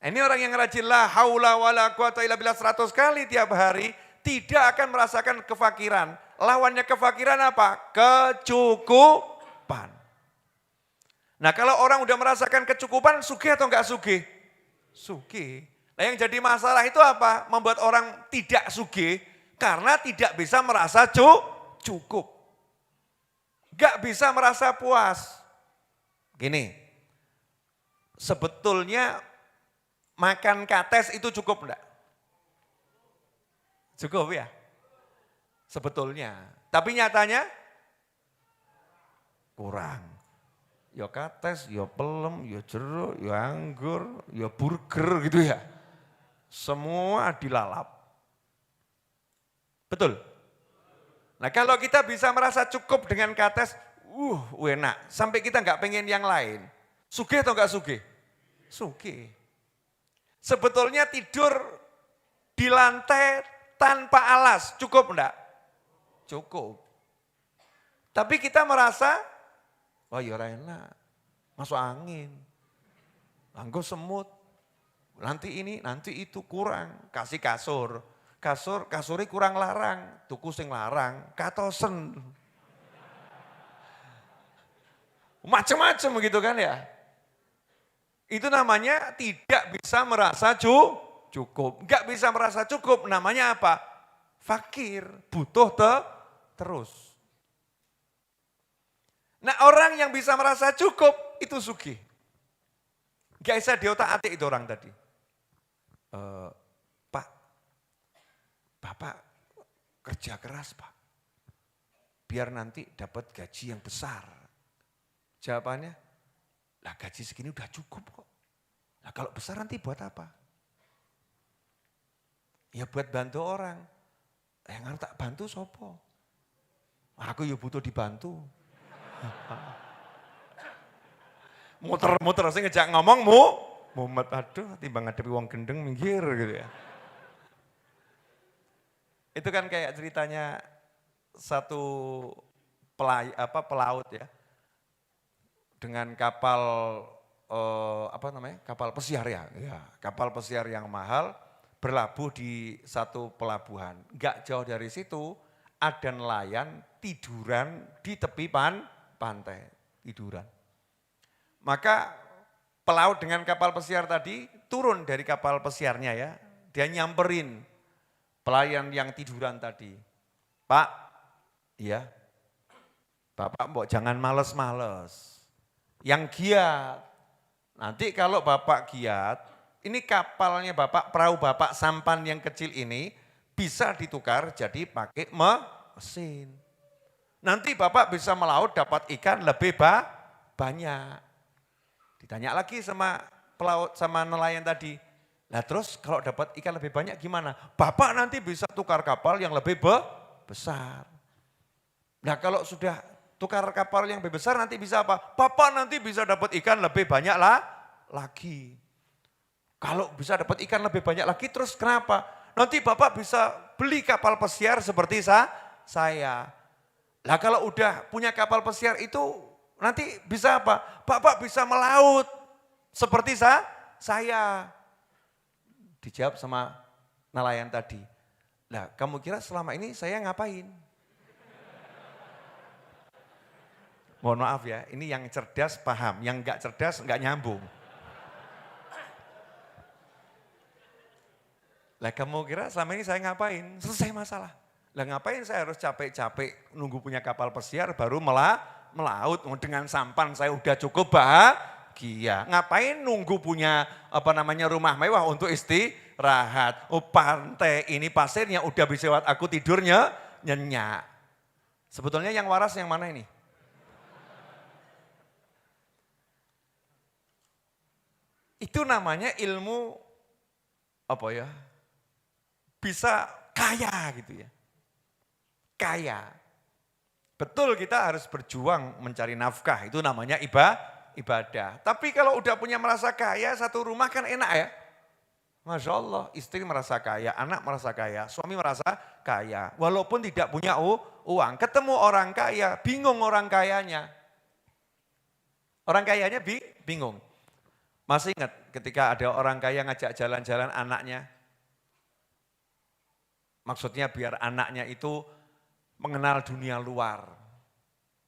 Ini orang yang rajin la haula wala quwata illa billah 100 kali tiap hari tidak akan merasakan kefakiran. Lawannya kefakiran apa? Kecukupan. Nah kalau orang udah merasakan kecukupan sugih atau enggak sugih? Sugih. Nah yang jadi masalah itu apa? Membuat orang tidak sugih karena tidak bisa merasa cukup. Enggak bisa merasa puas. Gini, sebetulnya makan kates itu cukup enggak? Cukup ya? Sebetulnya. Tapi nyatanya kurang. Ya kates, ya pelem, ya jeruk, ya anggur, ya burger gitu ya. Semua dilalap. Betul? Nah kalau kita bisa merasa cukup dengan kates, enak. Sampai kita nggak pengen yang lain. Sugih atau nggak sugih? sugih. Sebetulnya tidur di lantai tanpa alas, cukup enggak? Cukup. Tapi kita merasa, oh ya enak, masuk angin, anggo semut, nanti ini, nanti itu kurang, kasih kasur. Kasurnya kurang larang, tuku sing larang, katosen. Macam-macam gitu kan ya. Itu namanya tidak bisa merasa cukup. Enggak bisa merasa cukup, namanya apa? Fakir, butuh terus. Nah orang yang bisa merasa cukup, itu sugih. Enggak bisa diotak-atik itu orang tadi. Pak, Bapak kerja keras Pak, biar nanti dapat gaji yang besar. Jawabannya, lah gaji segini udah cukup kok. Lah kalau besar nanti buat apa? Ya buat bantu orang. Yang harus tak bantu sopo? Aku ya butuh dibantu. Muter-muter, saya ngejak ngomong mumet, aduh timbang ngadepi wong gendeng minggir gitu ya. Itu kan kayak ceritanya satu pelaut ya, dengan kapal kapal pesiar ya, kapal pesiar yang mahal berlabuh di satu pelabuhan. Enggak jauh dari situ ada nelayan tiduran di tepi pantai, tiduran. Maka pelaut dengan kapal pesiar tadi turun dari kapal pesiarnya ya, dia nyamperin pelayan yang tiduran tadi. Pak, iya, Bapak mbok jangan males-males. Yang giat, nanti kalau Bapak giat, ini kapalnya Bapak, perahu Bapak sampan yang kecil ini bisa ditukar jadi pakai mesin. Nanti Bapak bisa melaut dapat ikan lebih banyak. Ditanya lagi sama pelaut, sama nelayan tadi. Nah terus kalau dapat ikan lebih banyak gimana? Bapak nanti bisa tukar kapal yang lebih besar. Nah kalau sudah tukar kapal yang lebih besar nanti bisa apa? Bapak nanti bisa dapat ikan lebih banyak lagi. Kalau bisa dapat ikan lebih banyak lagi terus kenapa? Nanti Bapak bisa beli kapal pesiar seperti saya. Nah kalau udah punya kapal pesiar itu nanti bisa apa? Bapak bisa melaut seperti saya. Dijawab sama nelayan tadi. Nah kamu kira selama ini saya ngapain? Mohon maaf ya, ini yang cerdas paham, yang enggak cerdas enggak nyambung. Lah kamu kira selama ini saya ngapain? Selesai masalah. Lah ngapain saya harus capek-capek nunggu punya kapal pesiar baru melaut dengan sampan saya udah cukup bahagia. Ngapain nunggu punya rumah mewah untuk istirahat. Oh pantai ini pasirnya udah bisa buat aku tidurnya nyenyak. Sebetulnya yang waras yang mana ini? Itu namanya ilmu bisa kaya gitu ya. Kaya. Betul kita harus berjuang mencari nafkah, itu namanya ibadah. Tapi kalau udah punya merasa kaya, satu rumah kan enak ya. Masya Allah, istri merasa kaya, anak merasa kaya, suami merasa kaya. Walaupun tidak punya uang, ketemu orang kaya, bingung orang kayanya. Orang kayanya bingung. Masih ingat ketika ada orang kaya ngajak jalan-jalan anaknya? Maksudnya biar anaknya itu mengenal dunia luar.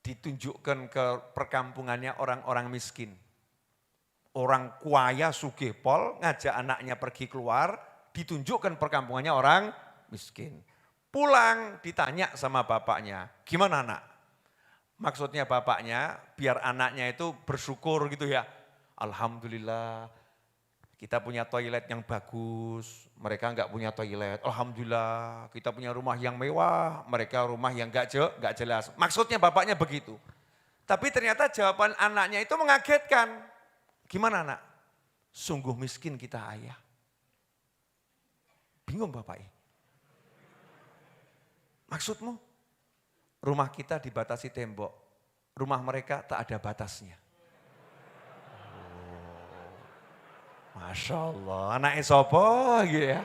Ditunjukkan ke perkampungannya orang-orang miskin. Orang kaya sugih pol ngajak anaknya pergi keluar, ditunjukkan perkampungannya orang miskin. Pulang ditanya sama bapaknya, gimana anak? Maksudnya bapaknya biar anaknya itu bersyukur gitu ya. Alhamdulillah kita punya toilet yang bagus, mereka enggak punya toilet. Alhamdulillah kita punya rumah yang mewah, mereka rumah yang enggak jelas. Maksudnya bapaknya begitu. Tapi ternyata jawaban anaknya itu mengagetkan. Gimana anak? Sungguh miskin kita ayah. Bingung bapaknya. Maksudmu? Rumah kita dibatasi tembok, rumah mereka tak ada batasnya. Masya Allah, anaknya sopo gitu ya.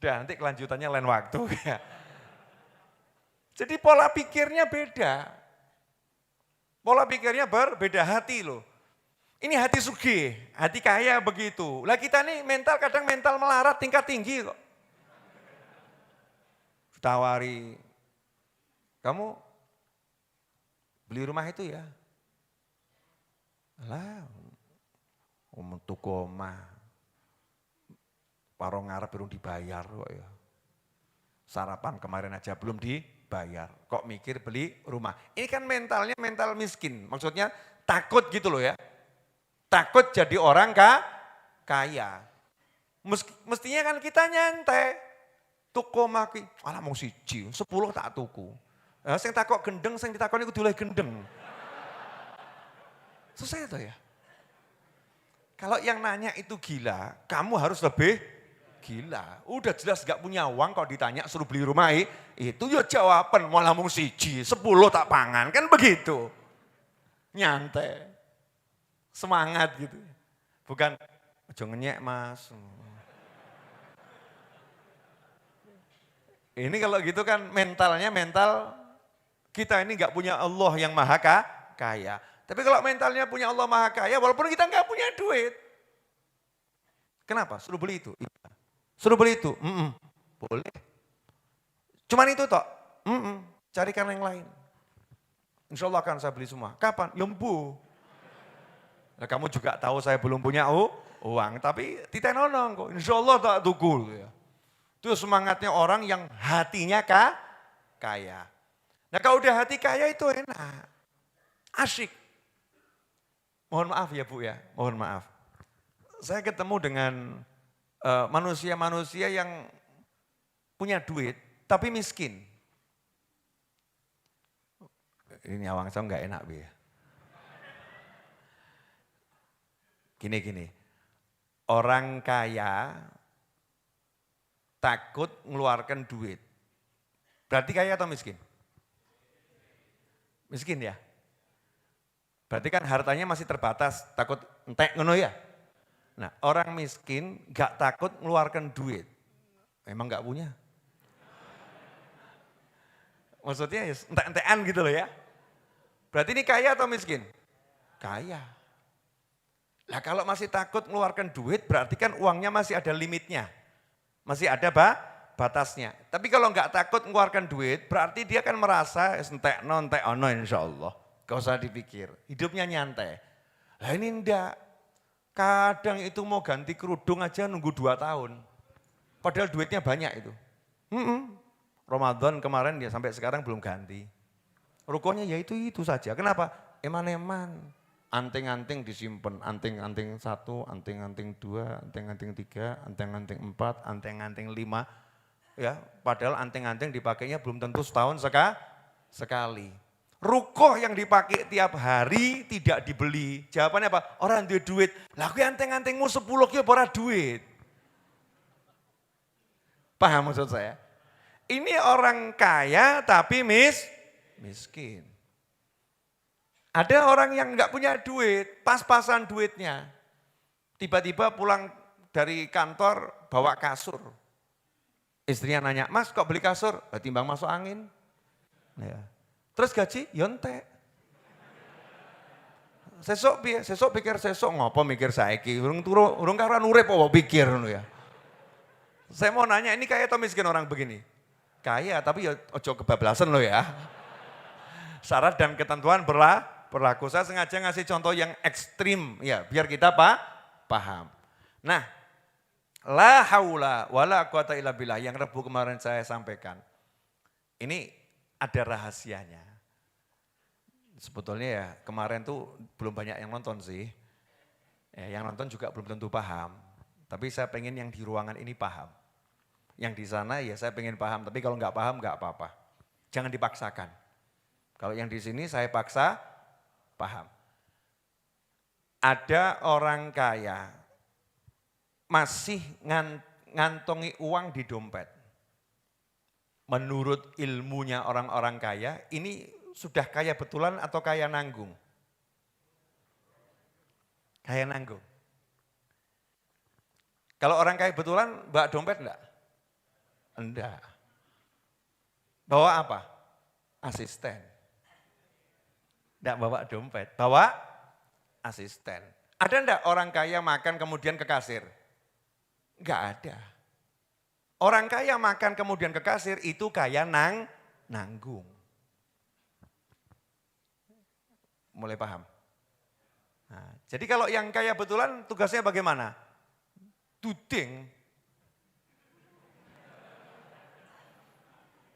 Dan nanti kelanjutannya lain waktu ya. Jadi pola pikirnya beda. Pola pikirnya berbeda hati loh. Ini hati sugih, hati kaya begitu. Lah kita nih mental kadang mental melarat tingkat tinggi kok. Tawari, kamu beli rumah itu ya? Lah, tuku omah, warung ngarep belum dibayar kok ya. Sarapan kemarin aja belum dibayar, kok mikir beli rumah. Ini kan mentalnya mental miskin, maksudnya takut gitu loh ya. Takut jadi orang kaya. Mestinya kan kita nyantai. Tuku omah ki, alah mau siji, 10 tak tuku. Nah, sing takok gendeng, sing ditakoni kudu oleh gendeng. Selesai itu ya. Kalau yang nanya itu gila, kamu harus lebih gila. Udah jelas gak punya uang kalau ditanya suruh beli rumah itu ya jawaban malah mau siji, 10 tak pangan, kan begitu. Nyantai. Semangat gitu. Bukan, aja ngenyek mas. Ini kalau gitu kan mentalnya mental kita ini gak punya Allah yang maha kaya. Tapi kalau mentalnya punya Allah maha kaya walaupun kita gak punya duit. Kenapa? Suruh beli itu. Suruh beli itu. Boleh. Cuman itu toh. Carikan yang lain. Insya Allah akan saya beli semua. Kapan? Lembu. Nah, kamu juga tahu saya belum punya uang. Tapi titenonong kok. Insya Allah tak tuku. Ya. Itu semangatnya orang yang hatinya kaya. Nah kalau udah hati kaya itu enak. Asyik. Mohon maaf ya Bu ya, mohon maaf. Saya ketemu dengan manusia-manusia yang punya duit tapi miskin. Ini awang saya nggak enak Bu ya. Gini. Orang kaya takut mengeluarkan duit. Berarti kaya atau miskin? Miskin ya? Berarti kan hartanya masih terbatas, takut entek ngono ya? Nah orang miskin gak takut mengeluarkan duit. Memang gak punya. Maksudnya ya entek-entekan gitu loh ya. Berarti ini kaya atau miskin? Kaya. Nah kalau masih takut mengeluarkan duit berarti kan uangnya masih ada limitnya. Masih ada batasnya. Tapi kalau enggak takut mengeluarkan duit, berarti dia kan merasa entek ono insya Allah. Gak usah dipikir, hidupnya nyantai. Lah ini enggak. Kadang itu mau ganti kerudung aja nunggu 2 tahun. Padahal duitnya banyak itu. Ramadan kemarin dia sampai sekarang belum ganti. Rukonya ya itu saja. Kenapa? Eman-eman. Anting-anting disimpan, anting-anting 1, anting-anting 2, anting-anting 3, anting-anting 4, anting-anting 5. Ya, padahal anting-anting dipakainya belum tentu setahun sekali. Rukoh yang dipakai tiap hari tidak dibeli. Jawabannya apa? Orang duit duit. Lah kuwi anting-antingmu 10 ki ora duit. Paham maksud saya? Ini orang kaya tapi miskin. Ada orang yang enggak punya duit, pas-pasan duitnya. Tiba-tiba pulang dari kantor bawa kasur. Istrinya nanya, mas kok beli kasur? Timbang masuk angin. Ya. Terus gaji, yontek. Sesok pikir ngopo mikir saiki. Urung karuan urip apa pikir ya. Saya mau nanya, ini kaya atau miskin orang begini? Kaya, tapi ya ojo kebablasan loh ya. Syarat dan ketentuan berlaku. Saya sengaja ngasih contoh yang ekstrim ya biar kita paham. Nah, la haula wala quwata illa billah yang Rebu kemarin saya sampaikan. Ini ada rahasianya. Sebetulnya ya kemarin tuh belum banyak yang nonton sih. Ya, yang nonton juga belum tentu paham. Tapi saya pengen yang di ruangan ini paham. Yang di sana ya saya pengen paham. Tapi kalau nggak paham nggak apa-apa. Jangan dipaksakan. Kalau yang di sini saya paksa paham. Ada orang kaya masih ngantongi uang di dompet. Menurut ilmunya orang-orang kaya, ini sudah kaya betulan atau kaya nanggung? Kaya nanggung. Kalau orang kaya betulan, bawa dompet enggak? Enggak. Bawa apa? Asisten. Enggak bawa dompet, bawa asisten. Ada enggak orang kaya makan kemudian ke kasir? Enggak ada. Orang kaya makan kemudian ke kasir itu kaya nanggung. Mulai paham? Nah, jadi kalau yang kaya betulan tugasnya bagaimana? Duding.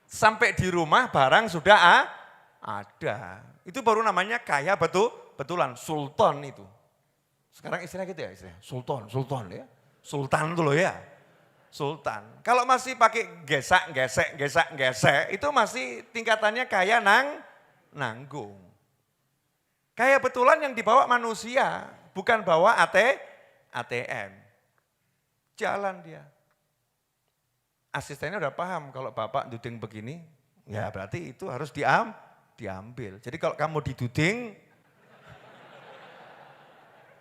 Sampai di rumah barang sudah ada. Itu baru namanya kaya betulan, sultan itu. Sekarang istilahnya gitu ya, sultan ya. Sultan itu loh ya, sultan. Kalau masih pakai gesek, itu masih tingkatannya kaya nanggung. Kaya betulan yang dibawa manusia, bukan bawa ATM. Jalan dia. Asistennya udah paham kalau bapak duding begini, ya berarti itu harus diambil. Jadi kalau kamu diduding,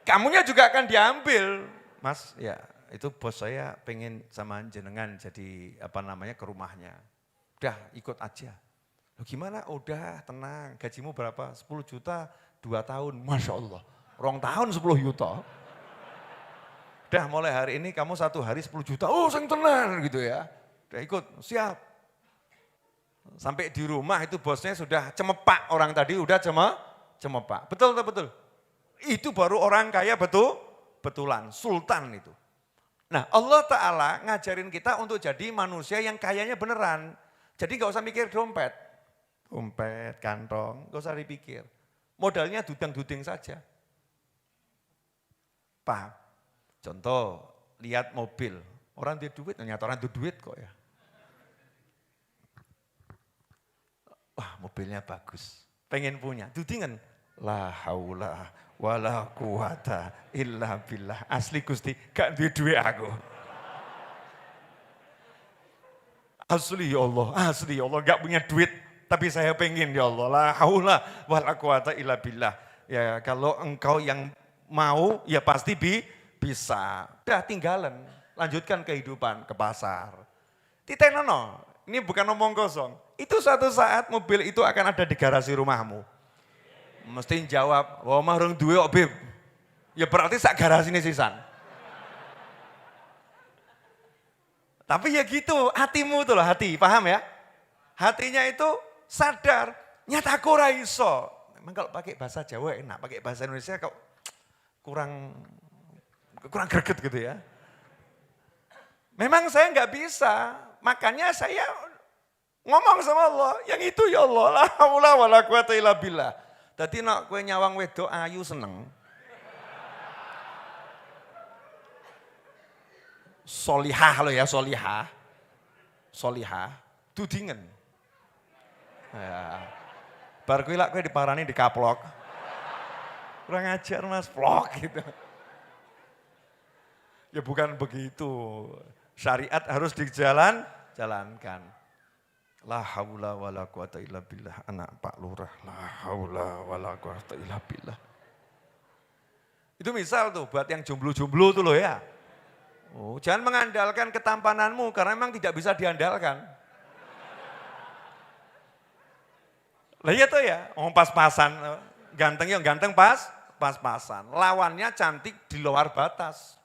kamunya juga akan diambil. Mas, ya itu bos saya pengen sama jenengan jadi ke rumahnya. Udah ikut aja. Loh gimana? Udah tenang, gajimu berapa? 10 juta, 2 tahun. Masya Allah, 2 tahun 10 juta. Udah mulai hari ini kamu 1 hari 10 juta, oh sing tenan gitu ya. Udah ikut, siap. Sampai di rumah itu bosnya sudah cemepak, orang tadi udah cemepak. Betul atau betul? Itu baru orang kaya betulan, sultan itu. Nah Allah Ta'ala ngajarin kita untuk jadi manusia yang kayanya beneran. Jadi gak usah mikir dompet, kantong, gak usah dipikir. Modalnya dudang-duding saja. Paham? Contoh, lihat mobil, orang dia duit, ternyata orang itu duit kok ya. Wah mobilnya bagus, pengen punya, dudingan. La haula wala quwata illa billah. Asli Gusti, gak duwe aku. Asli ya Allah, gak punya duit. Tapi saya pengen ya Allah, la haula wala quwata illa billah. Ya kalau engkau yang mau, ya pasti bisa. Udah tinggalan, lanjutkan kehidupan ke pasar. Titenono, ini bukan omong kosong. Itu suatu saat mobil itu akan ada di garasi rumahmu. Mesti jawab, wah mah rong duwe kok Beb. Ya berarti sak garasi ini sisan. Tapi ya gitu, hatimu tuh loh, hati, paham ya? Hatinya itu sadar, nyata aku ora iso. Memang kalau pakai bahasa Jawa enak, pakai bahasa Indonesia kok kurang greget gitu ya. Memang saya nggak bisa, makanya saya ngomong sama Allah, yang itu ya Allah, la haula wala quwata illa billah. Dadi nek kowe nyawang wedok ayu seneng. Solihah lo ya, solihah. Dudingen. Ya. Bar kuwi lak kowe diparani dikaplok. Kurang ajar Mas, vlog gitu. Ya bukan begitu. Syariat harus dijalankan. La haula wala quwata illa billah, anak Pak Lurah. La haula wala quwata illa billah. Itu misal tuh buat yang jomblo-jomblo tuh loh ya. Oh, jangan mengandalkan ketampananmu karena memang tidak bisa diandalkan. Lah iya tuh ya, pas-pasan, ganteng pas-pasan. Lawannya cantik di luar batas.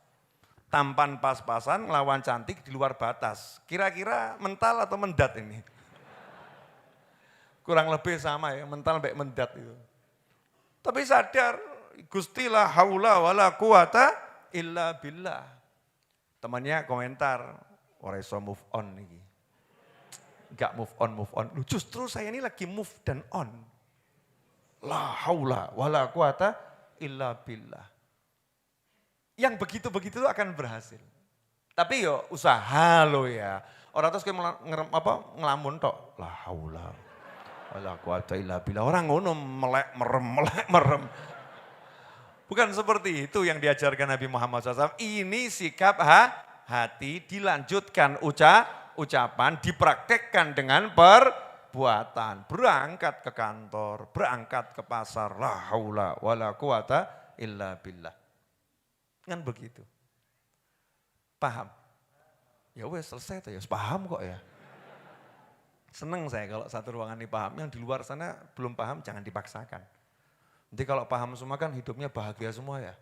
Tampan pas-pasan, lawan cantik di luar batas. Kira-kira mental atau mendat ini? Kurang lebih sama ya, mental sampai mendat itu. Tapi sadar, Gusti la haula wala quwata illa billah. Temannya komentar, ora iso move on nih. Enggak move on. Loh, justru saya ini lagi move dan on. La haula wala quwata illa billah. Yang begitu-begitu akan berhasil. Tapi yo usaha lo ya. Orang terus kayak ngelamun tok. La haula wala quwata illa billah. Orang ngono melek merem. Bukan seperti itu yang diajarkan Nabi Muhammad SAW. Ini sikap hati dilanjutkan ucapan, dipraktekkan dengan perbuatan. Berangkat ke kantor, berangkat ke pasar. La haula wala quwata illa billah. Kan begitu. Paham? Ya wes selesai tuh ya, paham kok ya. Seneng saya kalau satu ruangan ini paham, yang di luar sana belum paham jangan dipaksakan. Nanti kalau paham semua kan hidupnya bahagia semua ya.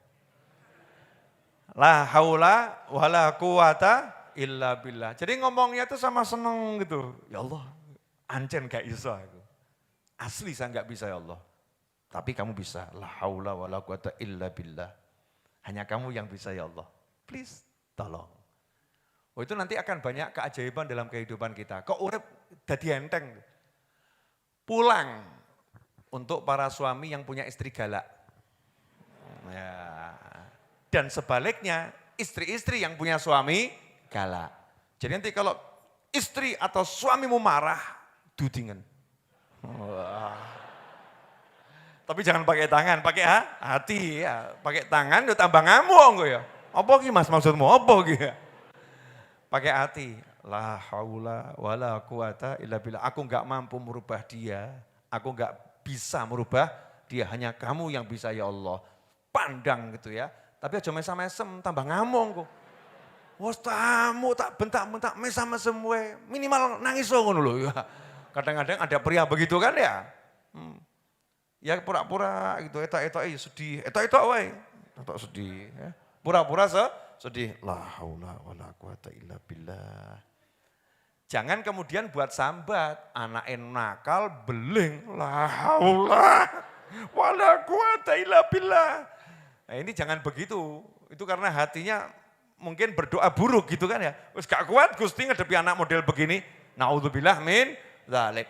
La haula wala quwata illa billah. Jadi ngomongnya tuh sama seneng gitu. Ya Allah, ancen gak bisa aku. Asli saya gak bisa ya Allah. Tapi kamu bisa. La haula wala quwata illa billah. Hanya kamu yang bisa ya Allah. Please, tolong. Oh itu nanti akan banyak keajaiban dalam kehidupan kita. Kok urip dadi enteng. Pulang untuk para suami yang punya istri galak. Ya. Dan sebaliknya istri-istri yang punya suami galak. Jadi nanti kalau istri atau suamimu marah, dudingen. Tapi jangan pakai tangan, pakai hati ya. Pakai tangan udah tambah ngamuk ya. Apa ki Mas maksudmu? Apa ki? Pakai hati. La haula wala quwata illa billah. Aku enggak mampu merubah dia. Aku enggak bisa merubah dia. Hanya kamu yang bisa ya Allah. Pandang gitu ya. Tapi aja mesam-mesem tambah ngamuk kok. Wes tamu tak bentak-bentak mesam-mesem we. Minimal nangis ngono lho ya. Kadang-kadang ada pria begitu kan ya. Ya pura-pura gitu, etok-etok sedih. Etok-etok wae. Etok sedih ya. Pura-pura sedih. La haula wala quwata illa billah. Jangan kemudian buat sambat, anak nakal beling. La haula wala quwata illa billah. Nah ini jangan begitu. Itu karena hatinya mungkin berdoa buruk gitu kan ya. Wis gak kuat Gusti ngadepi anak model begini. Naudzubillah min dzalik.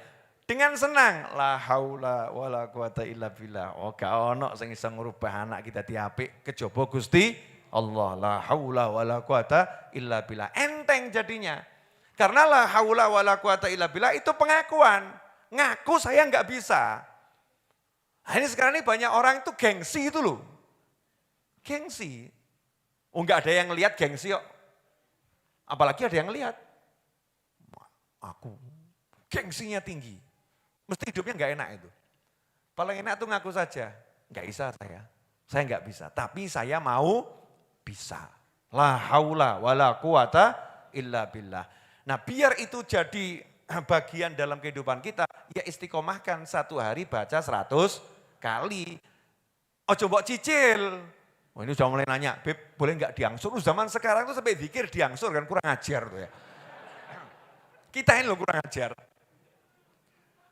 Dengan senang, la haula wala quwata illa billah. Oh gak ono sing iso ngrubah anak kita diapik kejaba Gusti Allah. La haula wala quwata illa billah. Enteng jadinya. Karena la haula wala quwata illa billah itu pengakuan. Ngaku saya enggak bisa. Nah, ini sekarang ini banyak orang itu gengsi itu loh. Gengsi. Oh enggak ada yang lihat gengsi kok. Apalagi ada yang lihat. Aku gengsinya tinggi. Mesti hidupnya enggak enak itu. Paling enak tuh ngaku saja. Enggak bisa saya. Saya enggak bisa. Tapi saya mau bisa. La haula wala quwata illa billah. Nah biar itu jadi bagian dalam kehidupan kita. Ya istiqomahkan satu hari baca 100 kali. Oh coba cicil. Oh ini sudah mulai nanya, Beb boleh enggak diangsur? Zaman sekarang tuh sampai zikir diangsur kan kurang ajar tuh ya. Kita ini loh kurang ajar.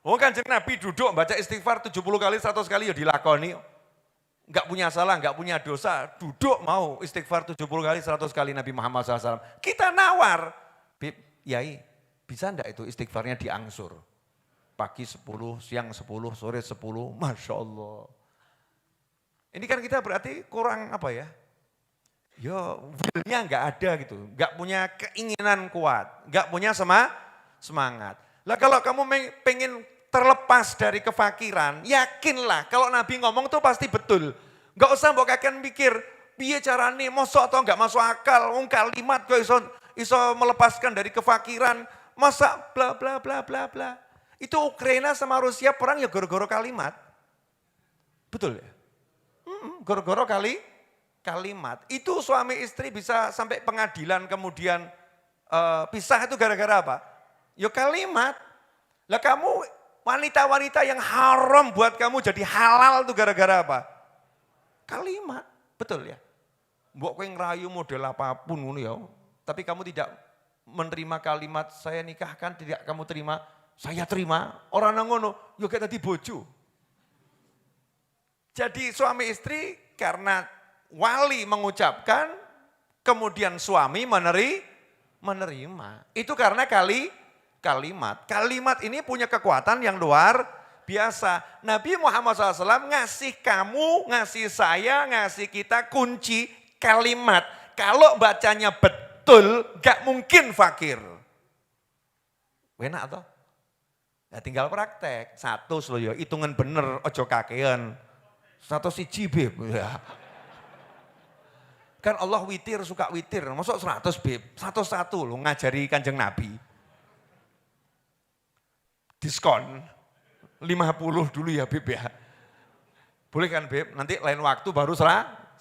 Oh Kanjeng Nabi duduk baca istighfar 70 kali, 100 kali ya dilakoni. Enggak punya salah, enggak punya dosa. Duduk mau istighfar 70 kali, 100 kali Nabi Muhammad SAW. Kita nawar. Beb, Yai bisa enggak itu istighfarnya diangsur? Pagi 10, siang 10, sore 10, Masya Allah. Ini kan kita berarti kurang apa ya? Ya will-nya enggak ada gitu. Enggak punya keinginan kuat. Enggak punya semangat. Lah kalau kamu pengen terlepas dari kefakiran, yakinlah kalau Nabi ngomong tuh pasti betul. Enggak usah mbok kakek mikir, piye carane mosok atau enggak masuk akal, wong kalimat kok iso melepaskan dari kefakiran, masa bla bla bla bla bla. Itu Ukraina sama Rusia perang ya goro-goro kalimat. Betul ya? Goro-goro kalimat. Itu suami istri bisa sampai pengadilan kemudian pisah itu gara-gara apa? Ya kalimat. Lah kamu wanita-wanita yang haram buat kamu jadi halal itu gara-gara apa? Kalimat. Betul ya? Mbok kowe ngerayu model apapun ngono ya. Tapi kamu tidak menerima kalimat saya nikahkan, tidak kamu terima, saya terima. Orang nang ngono, yo kayak tadi bojo. Jadi suami istri karena wali mengucapkan, kemudian suami menerima. Itu karena kalimat. Kalimat ini punya kekuatan yang luar biasa. Nabi Muhammad SAW ngasih kamu, ngasih saya, ngasih kita kunci kalimat. Kalau bacanya betul, gak mungkin fakir. Enak atau? Ya tinggal praktek. Satu sloyo, hitungan bener, ojo kakean. Satu siji Beb. Ya. Kan Allah witir, suka witir. Masuk 100 Beb, 101 lo ngajari Kanjeng Nabi. Diskon 50 dulu ya Beb ya. Boleh kan Beb, nanti lain waktu baru 100.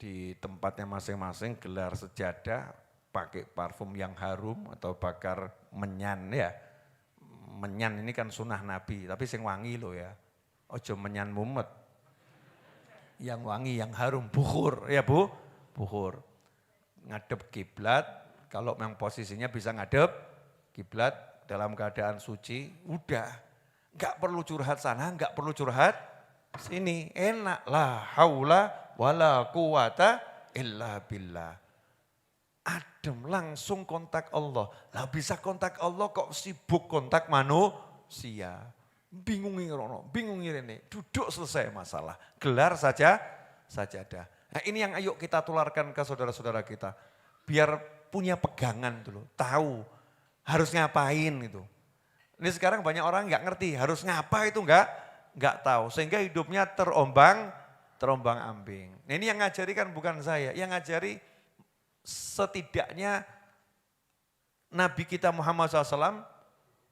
di tempatnya masing-masing gelar sejadah, pakai parfum yang harum atau bakar menyan ya. Menyan ini kan sunnah Nabi, tapi sing wangi loh ya. Ojo menyan mumet. Yang wangi, yang harum, bukhur ya Bu, bukhur. Ngadep kiblat, kalau memang posisinya bisa ngadep kiblat dalam keadaan suci, udah. Enggak perlu curhat sana, enggak perlu curhat sini. Enak, la haula wala quwata illa billah. Adem, langsung kontak Allah. Lah bisa kontak Allah kok sibuk kontak manusia. Bingung ngirono, bingung ngirene. Duduk selesai masalah. Gelar saja sajadah. Nah ini yang ayo kita tularkan ke saudara-saudara kita. Biar punya pegangan dulu, tahu harus ngapain gitu. Ini sekarang banyak orang nggak ngerti harus ngapa itu nggak tahu. Sehingga hidupnya terombang ambing. Nah, ini yang ngajari kan bukan saya, yang ngajari setidaknya Nabi kita Muhammad SAW,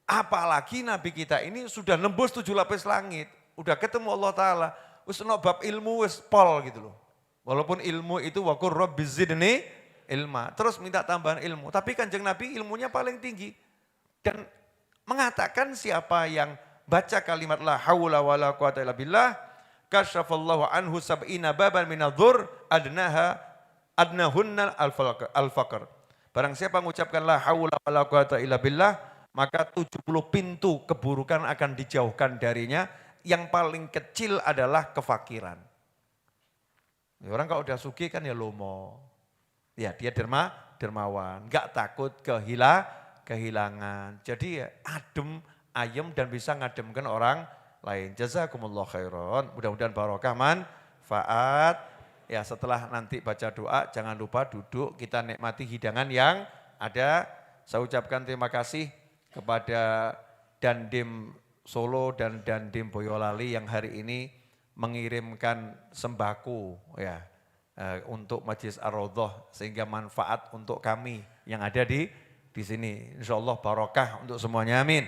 apalagi Nabi kita ini sudah nembus 7 lapis langit, udah ketemu Allah Ta'ala, wis bab ilmu wis pol gitu loh. Walaupun ilmu itu waqur rabbi zidni ilma, terus minta tambahan ilmu, tapi Kanjeng Nabi ilmunya paling tinggi. Dan mengatakan siapa yang baca kalimat la haula wala quwata illa billah, kasyafallahu anhu sab'ina baban minadh-dhur adnahunnal al-faqr. Barang siapa mengucapkan la haula wala quwata illa billah, maka 70 pintu keburukan akan dijauhkan darinya. Yang paling kecil adalah kefakiran. Ya, orang kalau udah sugih kan ya lomo. Ya dia dermawan, enggak takut kehilangan. Jadi ya adem, ayem dan bisa ngademkan orang lain. Jazakumullah khairan. Mudah-mudahan barokah manfaat. Ya setelah nanti baca doa jangan lupa duduk kita nikmati hidangan yang ada. Saya ucapkan terima kasih kepada Dandim Solo dan Dandim Boyolali yang hari ini mengirimkan sembako ya untuk Majelis Ar-Raudhah sehingga manfaat untuk kami yang ada di sini. Insyaallah barokah untuk semuanya. Amin.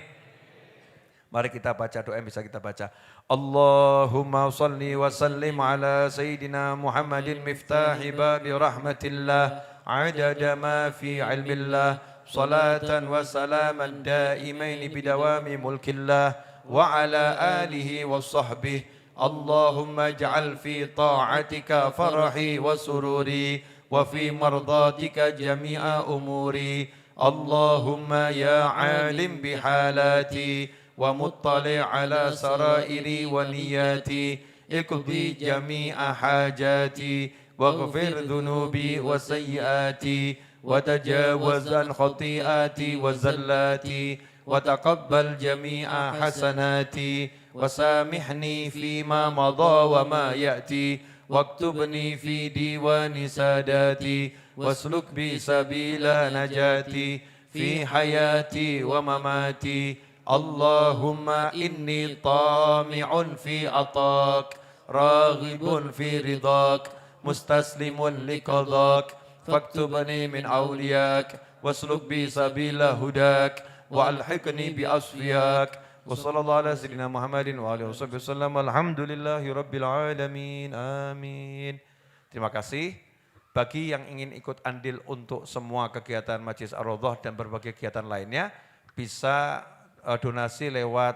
Mari kita baca doa yang bisa kita baca. Allahumma salli wa sallim ala Sayyidina Muhammadin miftahi babi rahmatillah adada ma fi ilmillah salatan wa salaman daimaini bidawami mulkillah wa ala alihi wa sahbihi. Allahumma ij'al fi ta'atika farahi wa sururi wa fi mardatika jami'a umuri. Allahumma ya alim bihalati ومطلع على سرائري ونياتي اقضي جميع حاجاتي واغفر ذنوبي وسيئاتي وتجاوز عن خطيئاتي وزلاتي وتقبل جميع حسناتي وسامحني فيما مضى وما يأتي واكتبني في ديوان ساداتي واسلك بي سبيل نجاتي في حياتي ومماتي. Allahumma inni tami'un fi atak, raghibun fi ridak, mustaslimun liqadak, faktubani min awliyak, wasluk bi sabila hudak, wa alhiqni bi asfiyak, wa sallallahu ala sayyidina Muhammadin wa alihi wasallam, alhamdulillahi rabbil alamin, amin. Terima kasih. Bagi yang ingin ikut andil untuk semua kegiatan Majelis Ar-Raudhah dan berbagai kegiatan lainnya, bisa donasi lewat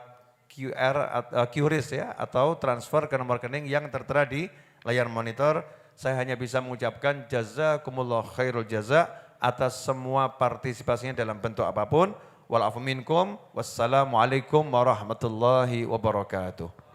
QRIS ya atau transfer ke nomor rekening yang tertera di layar monitor. Saya hanya bisa mengucapkan jazakumullah khairul jaza atas semua partisipasinya dalam bentuk apapun. Wal afu minkum. Wassalamualaikum warahmatullahi wabarakatuh.